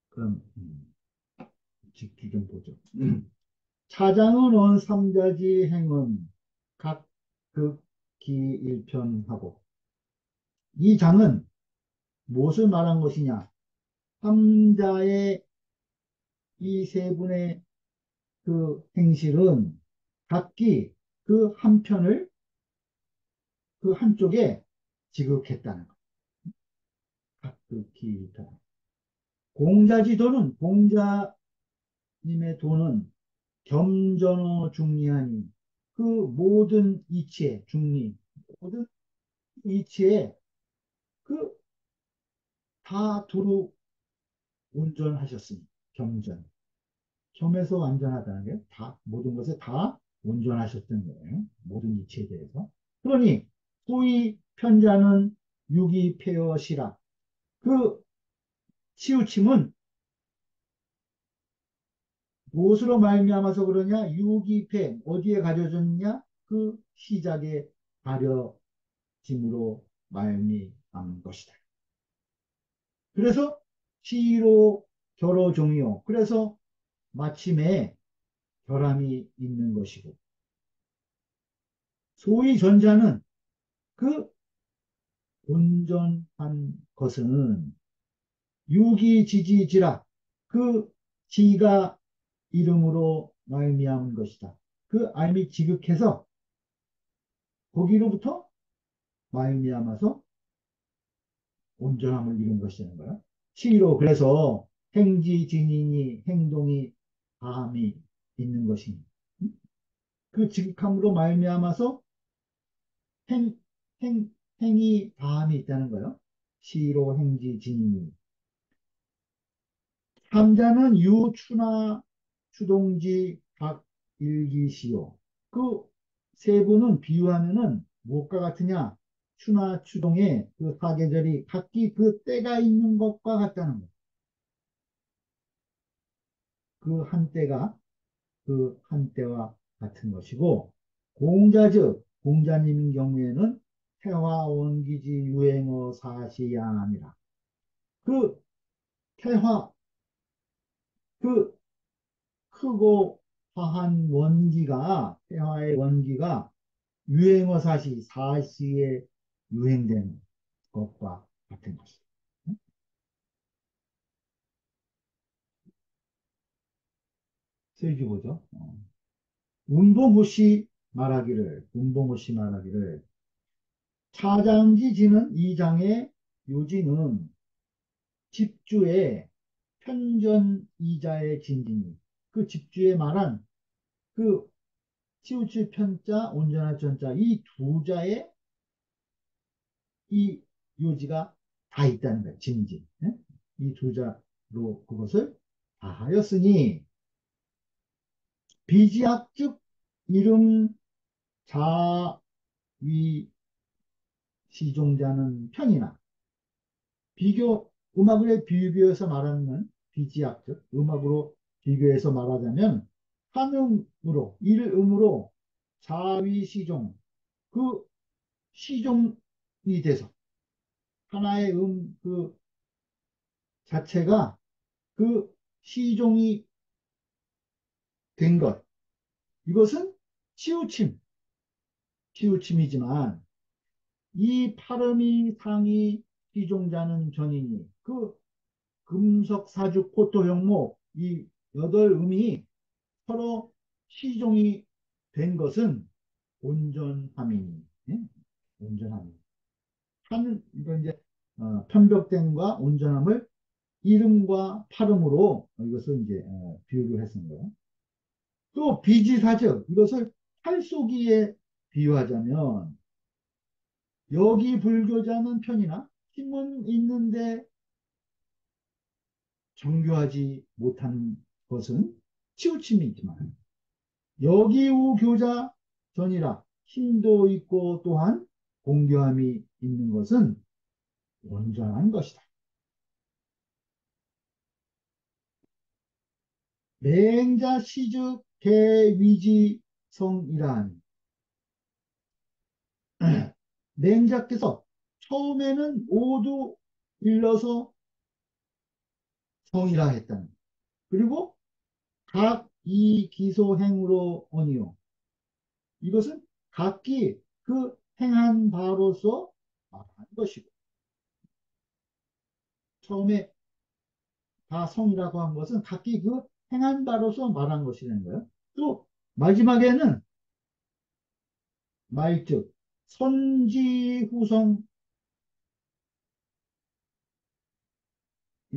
그럼 직주 좀 보죠. 차장은 원 삼자지 행은 각 극기 일편하고 이 장은 무엇을 말한 것이냐? 삼자의 이 세 분의 그 행실은 각기 그 한편을 그 한쪽에 지극했다는 것. 각극기 일편. 공자지도는 공자님의 도는 겸전어 중리하니 그 모든 이치에 중리 모든 이치에 그 다 두루 온전하셨습니다. 겸전. 겸에서 완전하다는 게 다 모든 것에 다 온전하셨던 거예요. 모든 이치에 대해서. 그러니 소위 편자는 유기폐허시라. 그 치우침은 무엇으로 말미암아서 그러냐? 유기폐 어디에 가려졌냐? 그 시작에 가려짐으로 말미암은 것이다. 그래서 시로 결어종이요. 그래서 마침에 결함이 있는 것이고 소위 전자는 그 온전한 것은 유기지지지라 그 지가 이름으로 말미암은 것이다. 그 알미 지극해서 거기로부터 말미암아서 온전함을 이룬 것이라는 거야. 시로 그래서 행지진인이 행동이 다함이 있는 것입니다. 그 지극함으로 말미암아서 행, 행이 다함이 있다는 거예요. 시로 행지진인이. 삼자는 유추나 추동지 각 일기시요. 그 세 분은 비유하면은 무엇과 같으냐? 추나 추동의 그 사계절이 각기 그 때가 있는 것과 같다는 거. 그 한때가 그 한때와 같은 것이고 공자즉 공자님인 경우에는 태화 원기지 유행어 사시야니라. 그 태화 그 크고 화한 원기가 태화의 원기가 유행어 사시에 유행된 것과 같은 것이다. 세주보죠. 운봉호씨 말하기를 차장지지는 이 장의 요지는 집주의 편전이자의 진진이 그 집주의 말한 그 치우칠 편자 온전할 전자 이 두 자의 이 요지가 다 있다는 거예요. 진진. 이 두 자로 그것을 다 하였으니 비지학즉 이름 자위 시종자는 편이나 비교 음악을 비교해서 말하는 비지학즉 음악으로 비교해서 말하자면 한음으로 일음으로 자위 시종 그 시종이 돼서 하나의 그 자체가 그 시종이 된 것. 이것은 치우침, 치우침이지만 이 파르미 상이 시종자는 전이니 그 금석 사주 코토 형목 이 여덟 음이 서로 시종이 된 것은 온전함이니 예? 온전함이 이건 이제 편벽됨과 온전함을 이름과 파름으로 이것을 이제 비유를 했은 거예요. 또 비지사적 이것을 팔쏘기에 비유하자면 여기 불교자는 편이나 힘은 있는데 정교하지 못한 것은 치우침이지만 여기우 교자 전이라 힘도 있고 또한 공교함이 있는 것은 온전한 것이다. 맹자 시즉 개위지성이란 맹자께서 처음에는 모두 일러서 성이라 했다는 그리고 각 이 기소행으로 오니요. 이것은 각기 그 행한 바로서 말한 것이고, 처음에 다 성이라고 한 것은 각기 그 행한 바로서 말한 것이라는 거예요. 또 마지막에는 말즉 선지후성이라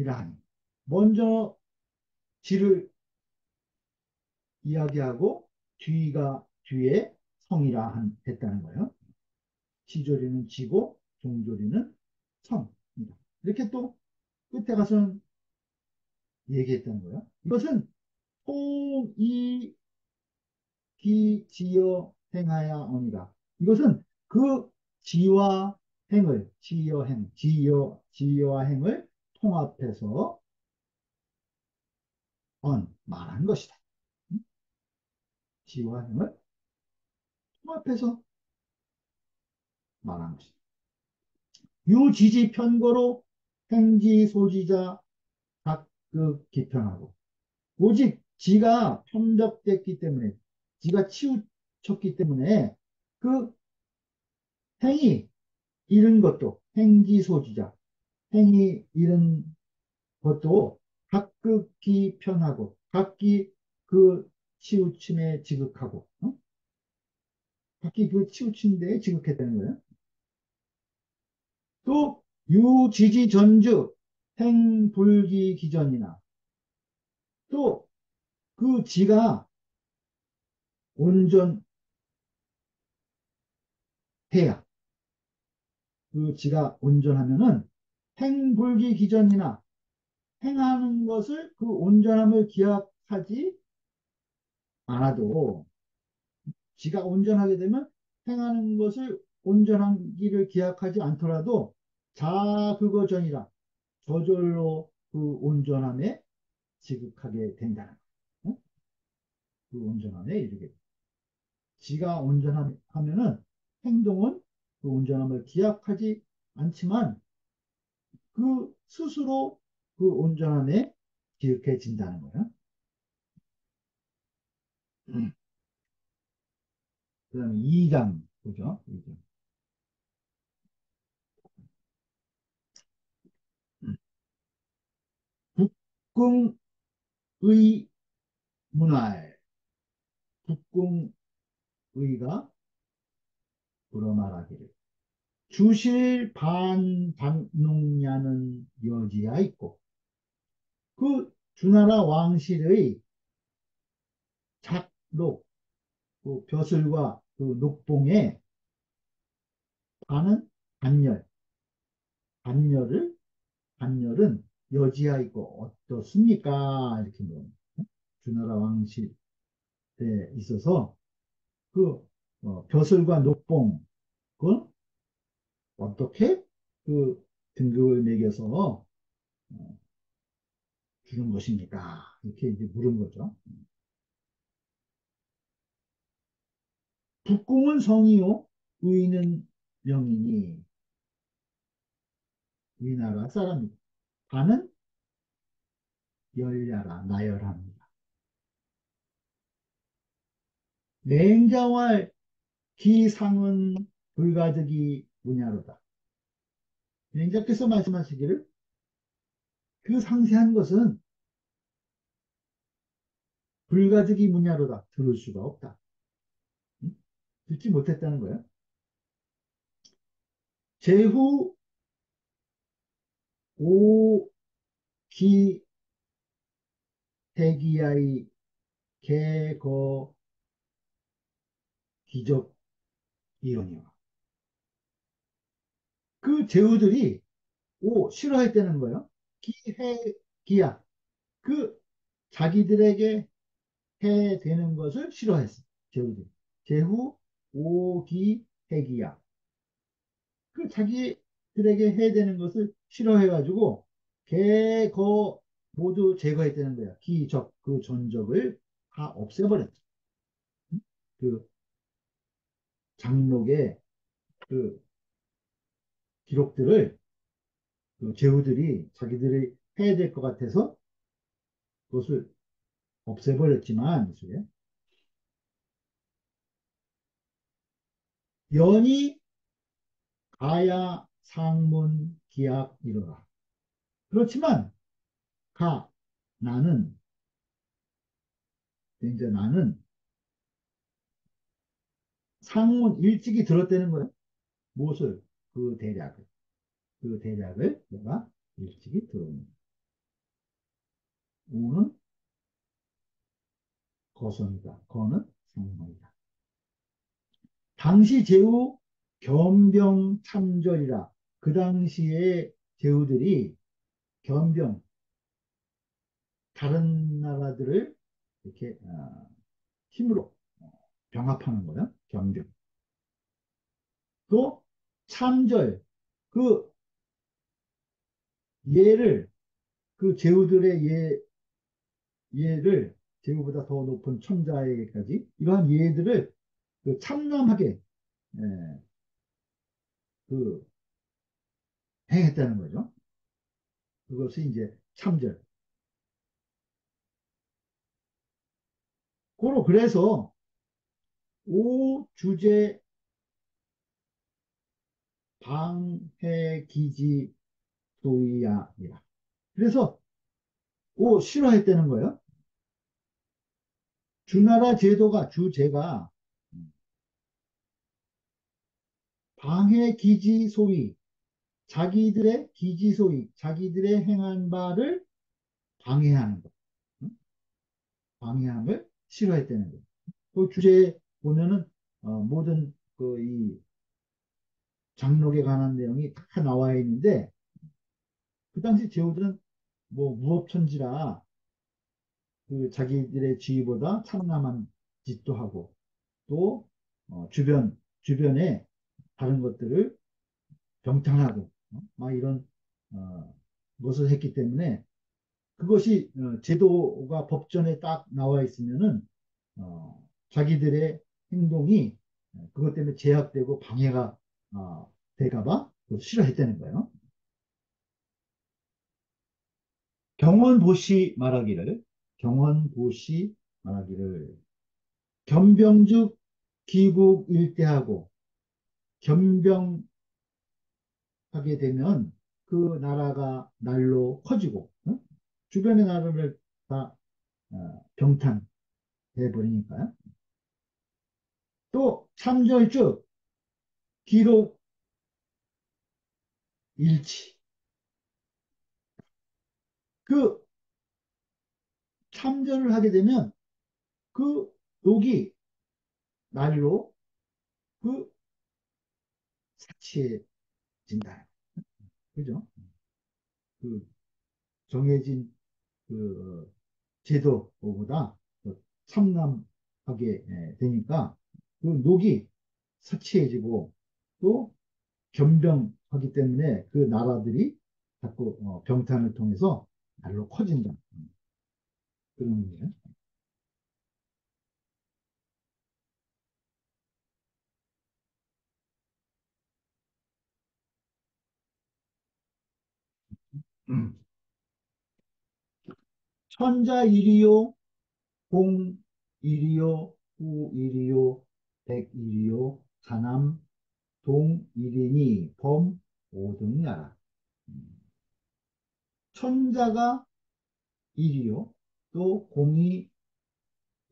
하니, 먼저 지를 이야기하고 뒤에 성이라 했다는 거예요. 지조리는 지고 종조리는 성입니다. 이렇게 또 끝에 가서는 얘기했다는 거예요. 이것은 통이 기지어 행하야 오니라. 이것은 그 지와 행을, 지와 행을 통합해서 말한 것이다. 지와 행을 통합해서 말한 것이다. 유지지 편거로 행지 소지자 각극 기편하고, 오직 지가 편덕됐기 때문에, 지가 치우쳤기 때문에 그 행이 잃은 것도 행지 소지자, 행이 잃은 것도 각극기 편하고 각기 그 치우침에 지극하고, 각기 그 치우친 데에 지극했다는 거예요. 또 유지지 전주 행불기 기전이나, 또 그 지가 온전해야, 그 지가 온전하면은 행불기 기전이나, 행하는 것을 그 온전함을 기억하지 않아도, 지가 온전하게 되면 행하는 것을 온전한기를 기약하지 않더라도 자 그거 전이라 저절로 그 온전함에 지극하게 된다는 거예요. 그 온전함에 이르게 돼. 지가 온전하면은 행동은 그 온전함을 기약하지 않지만 그 스스로 그 온전함에 기억해진다는 거예요. 그 다음에 2장 보죠. 2장. 북궁의 문화에, 북궁의가 불어 말하기를 주실 반반농냐는 여지야 있고, 그 주나라 왕실의 작록, 그 벼슬과 그 녹봉에 반은 반열, 반열을, 반열은 여지야 있고 어떻습니까? 이렇게 물어요. 주나라 왕실에 있어서 그 벼슬과 녹봉, 그 어떻게 그 등급을 매겨서 주는 것입니까? 이렇게 이제 물은 거죠. 북궁은 성이요, 의는 명이니, 우리나라 사람입니다. 반은 열야라, 나열합니다. 맹자왈 기상은 불가득이 분야로다. 맹자께서 말씀하시기를 그 상세한 것은 불가득이 문야로다. 들을 수가 없다. 응? 듣지 못했다는 거예요. 제후 오기 대기야의 개거 기적 이론이요. 그 제후들이 싫어했다는 거예요. 기야. 그 자기들에게 해되는 것을 싫어했어. 제후들이. 제후 오기 해기야. 그 자기들에게 해되는 것을 싫어해가지고 개거 모두 제거했다는 거야. 기적 그 전적을 다 없애버렸죠. 그 장록의 그 기록들을 그 제후들이 자기들이 해야 될 것 같아서 그것을 없애버렸지만, 이제 연이 가야 상문 기약 이르라. 그렇지만 가 나는 이제 나는 상문 일찍이 들었다는 거예요. 무엇을? 그 대략을. 그 대략을 내가 일찍이 들었는 우는 거선이다. 거는 상문이다. 당시 제후 겸병 참전이라. 그 당시에 제후들이 겸병 다른 나라들을 이렇게 힘으로 병합하는 거야. 겸병. 또 참절 그 예를 그 제후들의 예를 제후보다 더 높은 천자에게까지 이러한 예들을 그 참남하게 예, 그 행했다는 거죠. 그것이 이제 참절. 고로 그래서 오주제 방해기지 도의야니라. 그래서 오 싫어했다는 거예요. 주나라 제도가 주제가 방해기지 소위 자기들의 기지 소위 자기들의 행한 바를 방해하는 것, 응? 방해함을 싫어했다는 거예요. 그 주제에 보면은 모든 그 이 장록에 관한 내용이 다 나와 있는데 그 당시 제후들은 뭐 무법천지라 그 자기들의 지위보다 참남한 짓도 하고 또 주변에 다른 것들을 병탕하고 막 이런 어, 것을 했기 때문에 그것이 제도가 법전에 딱 나와 있으면은 자기들의 행동이 그것 때문에 제약되고 방해가 될까봐 싫어했다는 거예요. 경원보시 말하기를 경원보시 말하기를 겸병즉 기국 일대하고 겸병하게 되면 그 나라가 날로 커지고 주변의 나라를 다 병탄해 버리니까요. 또 참절즉 기록 일치 그 참전을 하게 되면 그 녹이 날로 그 사치해진다. 그죠? 그 정해진 그 제도보다 더 참남하게 되니까 그 녹이 사치해지고 또 겸병하기 때문에 그 나라들이 자꾸 병탄을 통해서 날로 커진다. 그런 의미예요. 음. 천자일이요, 공일이요, 후일이요, 백일이요, 자남, 동일이니 범 오등야라. 천자가 일이요, 또 공이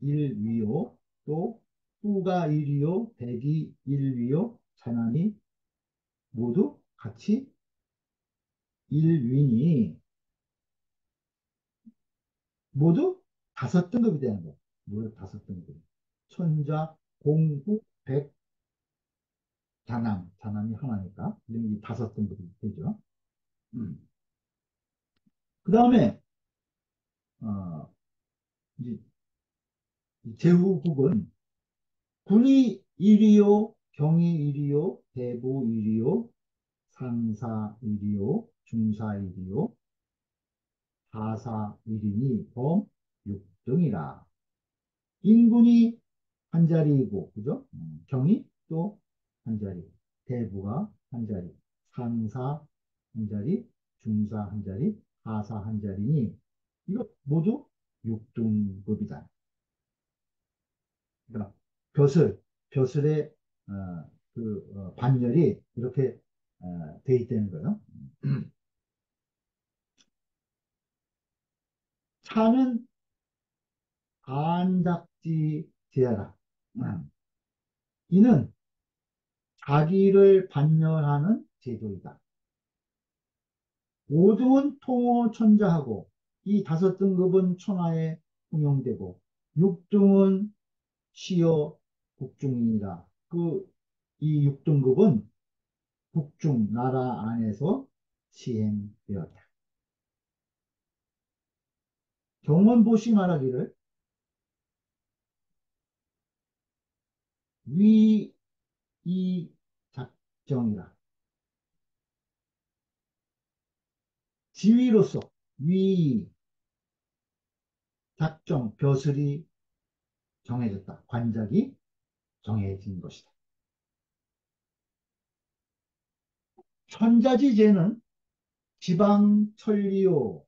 일위요, 또 후가 일위요, 백이 일위요, 자남이 모두 같이 일위니 모두 다섯 등급이 되는 거예요. 모두 다섯 등급. 천자, 공후, 백, 자남이 하나니까 이 다섯 등급이 되죠. 음. 그 다음에 어, 이제 제후국은 군이 1위요, 경이 1위요, 대부 1위요, 상사 1위요, 중사 1위요, 하사 1위니 범 6등이라. 인군이 한 자리이고, 그죠? 경이 또 한 자리, 대부가 한 자리, 상사 한 자리, 중사 한 자리, 하사 한 자리니, 이거 모두 6등급이다. 그러니까 벼슬의 반열이 이렇게 돼 있다는 거예요. 차는 안닥지 제하라. 이는 자기를 반열하는 제도이다. 5등은 통호천자하고 이 5등급은 천하에 통용되고 6등은 시어 국중이니라. 이 6등급은 국중 나라 안에서 시행되었다. 경원보시 말하기를 위이 작정이라. 지위로서 위 작정 벼슬이 정해졌다. 관작이 정해진 것이다. 천자지제는 지방천리요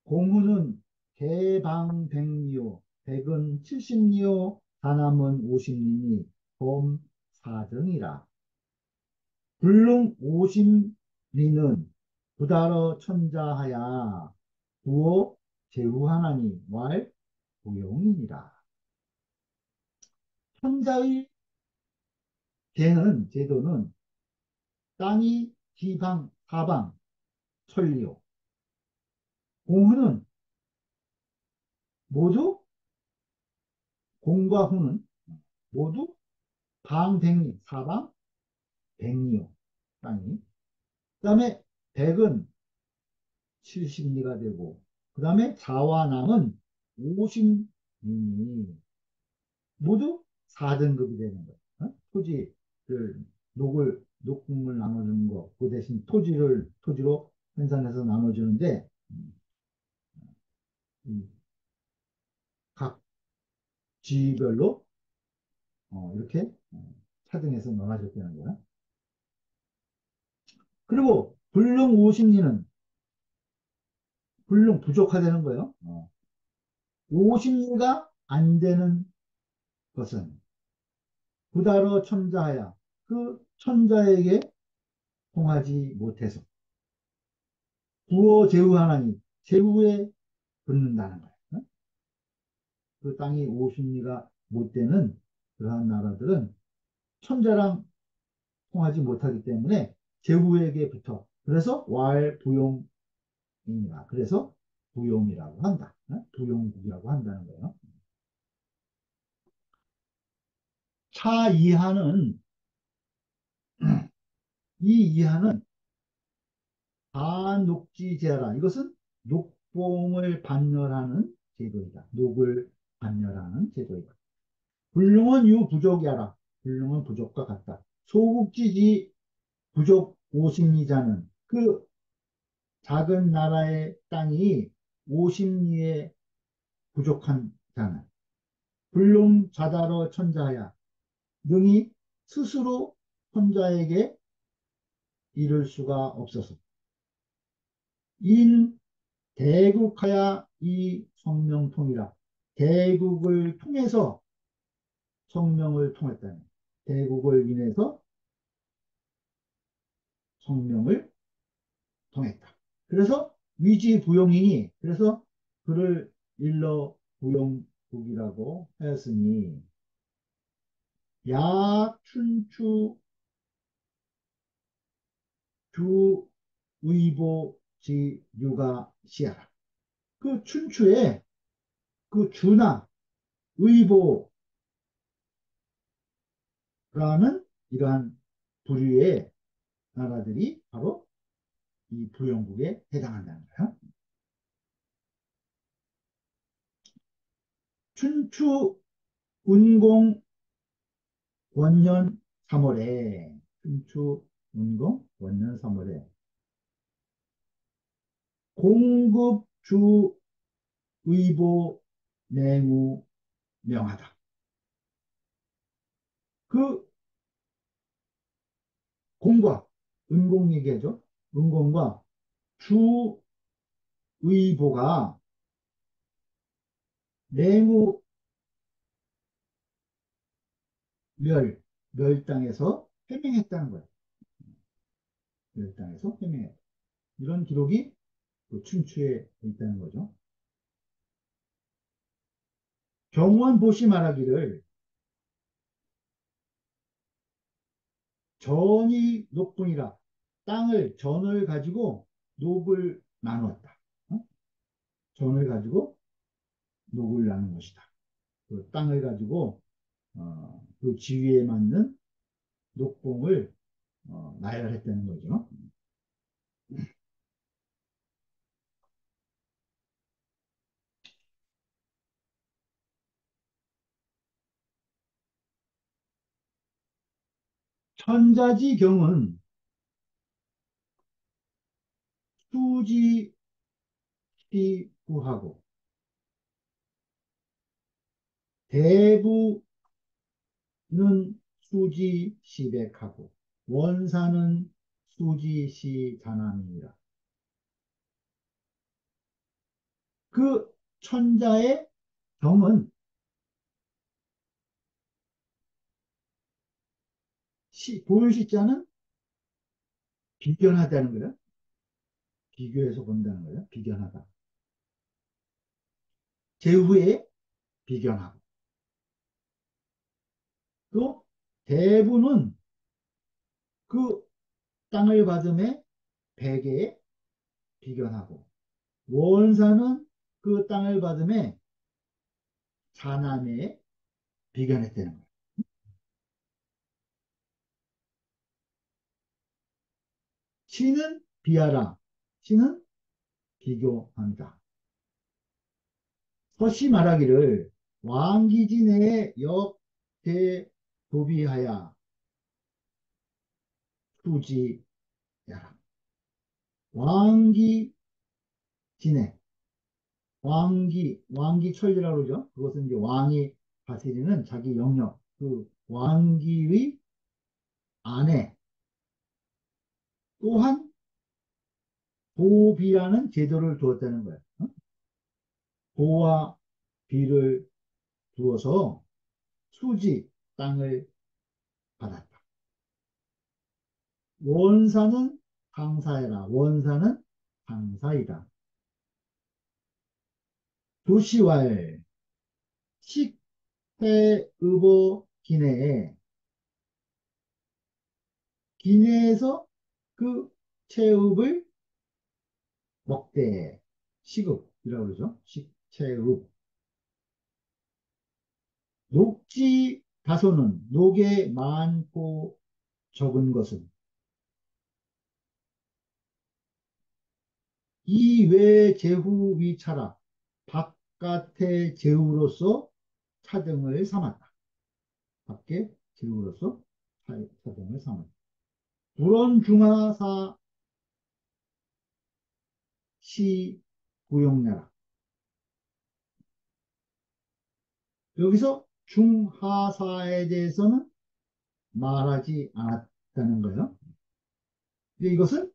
공훈은 개방백리요 백은 70리요 다남은 50리니 범 4등이라. 불능 50리는 부달어 천자하야 구호 제후하나니 왈 고용이니라. 천자의 제도는 땅이 지방 사방 천리요 공훈은 모두 공과 후는 모두 방백리 사방 백리요 땅이. 그 다음에 백은 70리가 되고 그 다음에 자와 남은 50리니 모두 4등급이 되는 거예요. 토지를 녹을 나눠주는 거, 그 대신 토지로 편산해서 나눠주는데 각 지별로 이렇게 차등해서 나눠줬다는 거야. 그리고 불능 50리는 불능 부족하다는 거예요. 50리가 안 되는 것은 부다러 천자야 그 천자에게 통하지 못해서 부어 제후하나니 제후에 붙는다는 거예요. 그 땅이 50리가 못 되는 그러한 나라들은 천자랑 통하지 못하기 때문에 제후에게 붙어. 그래서 왈부용이니라. 그래서 부용이라고 한다. 부용국이라고 한다는 거예요. 차 이하는 이 이하는 반녹지제라. 이것은 녹봉을 반열하는 제도이다. 녹을 반열하는 제도이다. 불능은 유부족이하라. 불능은 부족과 같다. 소국지지 부족 50리자는 그 작은 나라의 땅이 50리에 부족한 자는 불능 자다러 천자야 능히 스스로 천자에게 이를 수가 없어서 인 대국하야 이 성명통이라. 대국을 통해서 성명을 통했다는 대국을 인해서 성명을 통했다. 그래서 위지부용이니 그래서 그를 일러 부용국이라고 하였으니 야춘추 주의보지류가 시하라. 그 춘추에 그 주나 의보라는 이러한 부류의 나라들이 바로 이 부용국에 해당한다는 거야. 춘추 운공 원년 3월에 춘추 운공 원년 3월에 공급주 의보 맹우 명하다. 그 공과 은공 얘기하죠. 은공과 주의보가 맹우 멸당해서 해명했다는 거예요. 멸당해서 해명했다. 이런 기록이 그 춘추에 있다는 거죠. 경원 보시 말하기를 전이 녹분이라 전을 가지고 녹을 나누었다. 어? 전을 가지고 녹을 나눈 것이다. 그 땅을 가지고 그 지위에 맞는 녹봉을 나열했다는 거죠. 천자지경은 수지시구하고 대부는 수지시백하고 원사는 수지시자남이니라. 그 천자의 경은 보는 시자는 비견하다는 거예요. 비교해서 본다는 거예요. 비견하다. 제후에 비견하고. 또 대부는 그 땅을 받음에 백에 비견하고 원사는 그 땅을 받음에 자남에 비견했다는 거예요. 시는 비하라. 시는 비교한다. 서시 말하기를 왕기진에 역대 도비하야 수지야라. 왕기진에 왕기천리라고 그러죠. 그것은 이제 왕이 다스리는 자기 영역, 그 왕기의 안에 또한 도비라는 제도를 두었다는 거예요. 어? 도와 비를 두어서 수지, 땅을 받았다. 원사는 강사해라. 원사는 강사이다. 도시왈 식해의보 기내에 기내에서 그 체읍을 먹되 시급이라고 그러죠. 식체읍. 녹지 다소는 녹에 많고 적은 것은 이외 제후 위차라 바깥의 제후로서 차등을 삼았다. 밖에 제후로서 차등을 삼았다. 불원중하사 시 구용나라. 여기서 중하사에 대해서는 말하지 않았다는 거예요. 이것은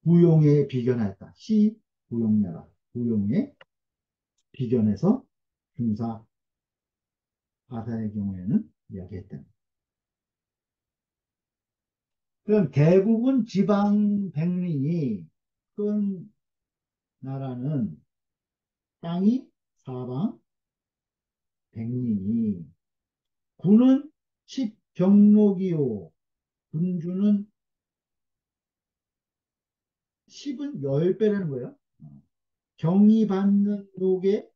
구용에 비견하였다. 시 구용나라. 구용에 비견해서 중사 하사의 경우에는 이야기했다. 그럼 대부분 지방 백린이 큰 나라는 땅이 사방 백린이 군은 10경록이요 군주는 10은 10배라는 거예요. 경이 받는 녹의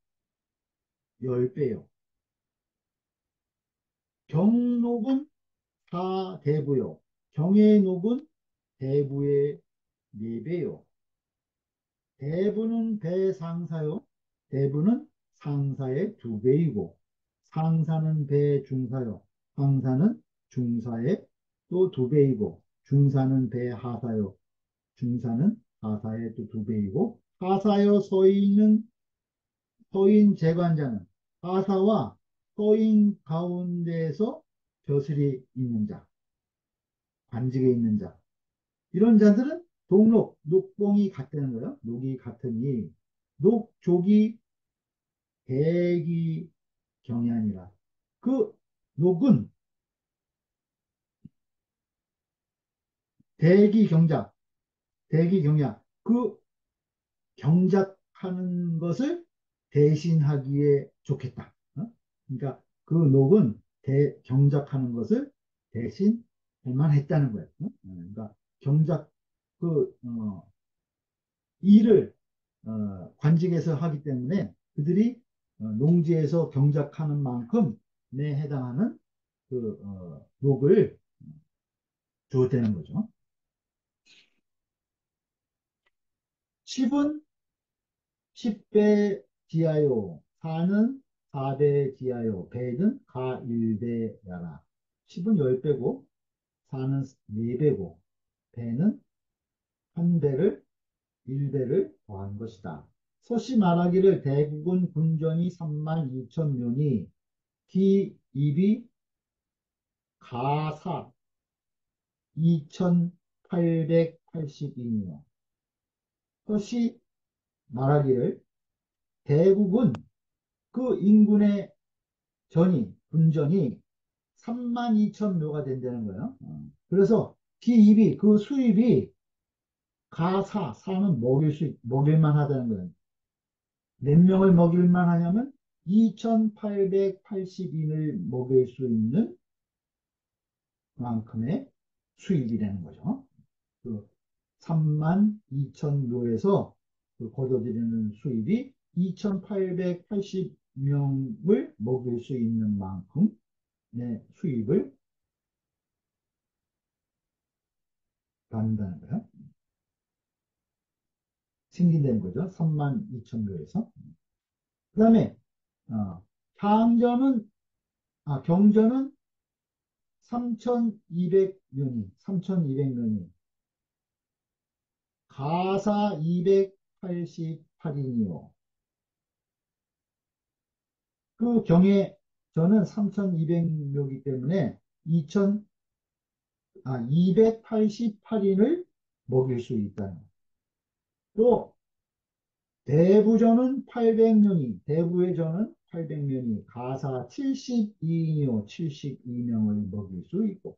10배요. 경록은 4대부요. 경의 녹은 대부의 4배요. 대부는 배상사요. 대부는 상사의 2배이고 상사는 배중사요. 상사는 중사의 또 2배이고 중사는 배하사요. 중사는 하사의 또 2배이고 하사여 서인은 서인 재관자는 하사와 서인 가운데에서 벼슬이 있는 자, 관직에 있는 자 이런 자들은 녹봉이 같다는 거예요. 녹이 같으니 녹족이 대기경야니라. 그 녹은 대기경작, 대기경야, 그 경작하는 것을 대신하기에 좋겠다. 그러니까 그 녹은 경작하는 것을 대신할 만했다는 거예요. 그러니까 경작, 그, 일을 관직에서 하기 때문에 그들이 농지에서 경작하는 만큼에 해당하는 그 녹을 줘야 되는 거죠. 10은 10배 지하요, 4는 4배 지하요, 배는 가 1배야라. 10은 10배고, 4는 4배고, 배는 1배를 1배를 더한 것이다. 소시 말하기를 대국은 군전이 3만 2천 묘니 기입이 가사 2,880이니요. 소시 말하기를 대국은 그 인군의 군전이 3만 2천 묘가 된다는 거예요. 그래서 기입이, 그 수입이 사는 먹일만 하다는 거예요. 몇 명을 먹일만 하냐면 2,880인을 먹일 수 있는 만큼의 수입이라는 거죠. 그 3만 2천 묘에서 그 거둬들이는 수입이 2,880명을 먹일 수 있는 만큼의 수입을 받는다는 거예요. 생긴다는 거죠. 3만 2천 묘에서. 그 다음에 향전은 경전은 3,200년이, 3,200년이, 가사 288인이요. 그 경에 저는 3,200묘기 때문에 288인을 먹일 수 있다는 거예요. 또 대부전은 800년이, 대부의 전은 800년이 가사 72인이요. 72명을 먹일 수 있고,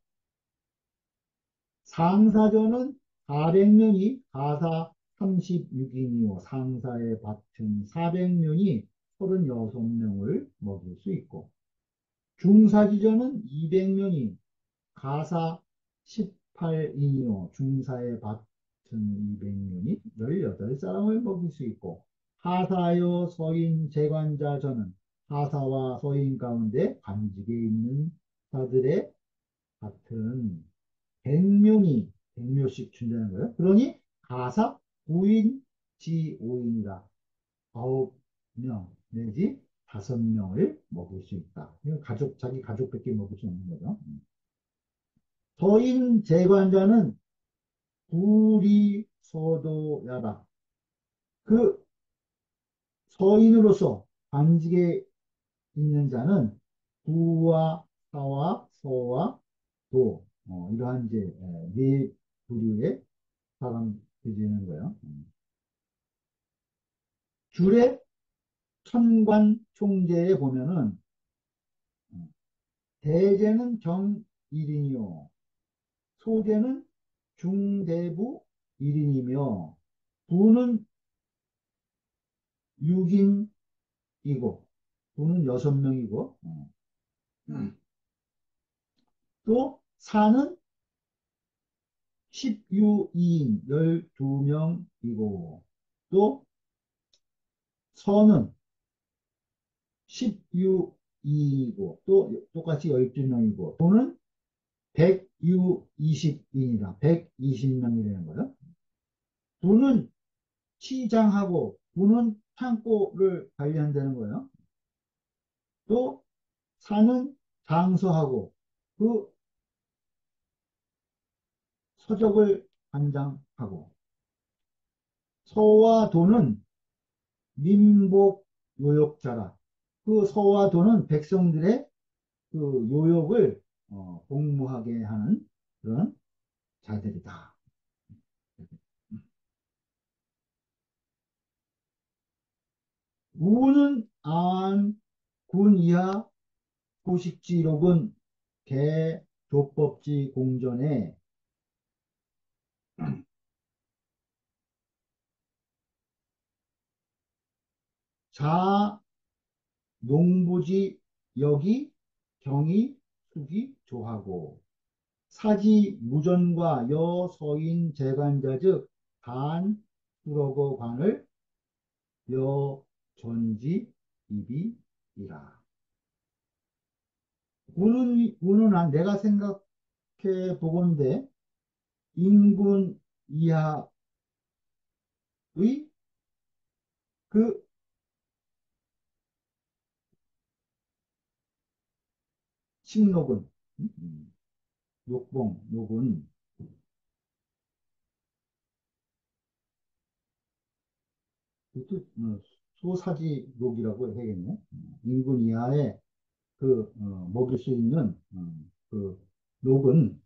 상사전은 400년이 가사 36인이요. 상사의 밭은 400년이 36명을 먹일 수 있고, 중사지전은 200년이 가사 18인이요. 중사의 밭은 200년이 18사람을 먹일 수 있고, 하사여 서인 재관자전은 하사와 서인 가운데 관직에 있는 자들의 밭은 100명씩 준다는 거예요. 그러니 가사 9인 지 5인이라 9명 내지 5명을 먹을 수 있다. 자기 가족밖에 먹을 수 없는 거죠. 서인 재관자는 구리서도야라. 그 서인으로서 관직에 있는 자는 구와 사와 서와 도 이러한 이제 네 부류의 사람 되지는 거예요. 줄의 천관 총재에 보면은 대제는 경 1인이요. 소제는 중대부 1인이며 부는 6인이고 부는 6명이고 또 사는 10유이인 12명이고 또 서는 10유이이고 또 똑같이 12명이고 도는 100유 20인이다. 120명이라는 거예요. 도는 시장하고 도는 창고를 관리한다는 거예요. 또 사는 장서하고 그 서적을 관장하고 서와 도는 민복 요역자라. 그 서와 도는 백성들의 그 요역을 복무하게 하는 그런 자들이다. 우는 안, 군 이하 포식지록은 개, 조법지 공전에 자, 농부지, 여기, 경이, 수기, 조하고 사지, 무전과 여, 서인, 재관자 즉 단, 수러고 관을 여, 전지, 이비이라. 우는 한 내가 생각해 보건대 인군 이하의 그 식록은 욕봉 욕은 그것도 소사지록이라고 해야겠네. 인군 이하의 먹일 수 있는 그 녹은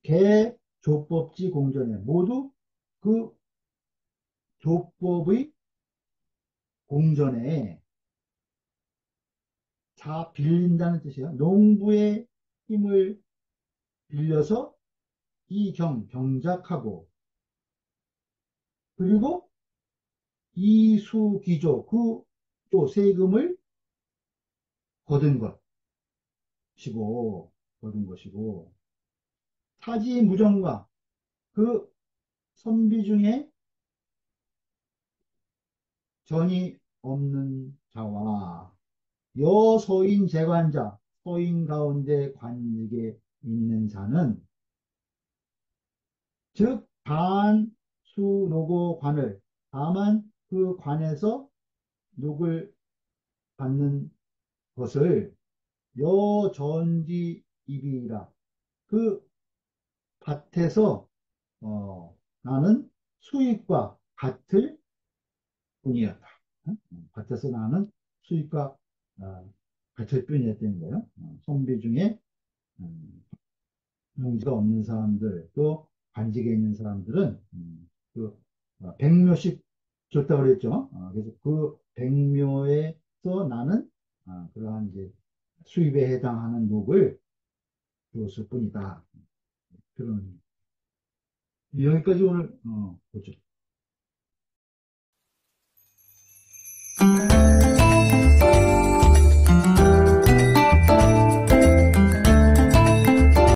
개 조법지 공전에 모두 그 조법의 공전에 자 빌린다는 뜻이야. 농부의 힘을 빌려서 경작하고 그리고 이수기조 그 또 세금을 거둔 것이고 거둔 것이고 타지무정과 그 선비 중에 전이 없는 자와 여서인 재관자 서인 가운데 관직에 있는 자는 즉 반수노고 관을 다만 그 관에서 녹을 받는 것을 여전지입이라 그 밭에서 나는 수익과 같을 뿐이었다. 밭에서 나는 수익과 같을 뿐이었다는 거예요. 선비 중에 농지가 없는 사람들 또 관직에 있는 사람들은 그 백묘씩 줬다고 그랬죠. 그래서 그 백묘에서 나는 그러한 이제 수입에 해당하는 녹을 줬을 뿐이다. 그런 여기까지 오늘 보죠.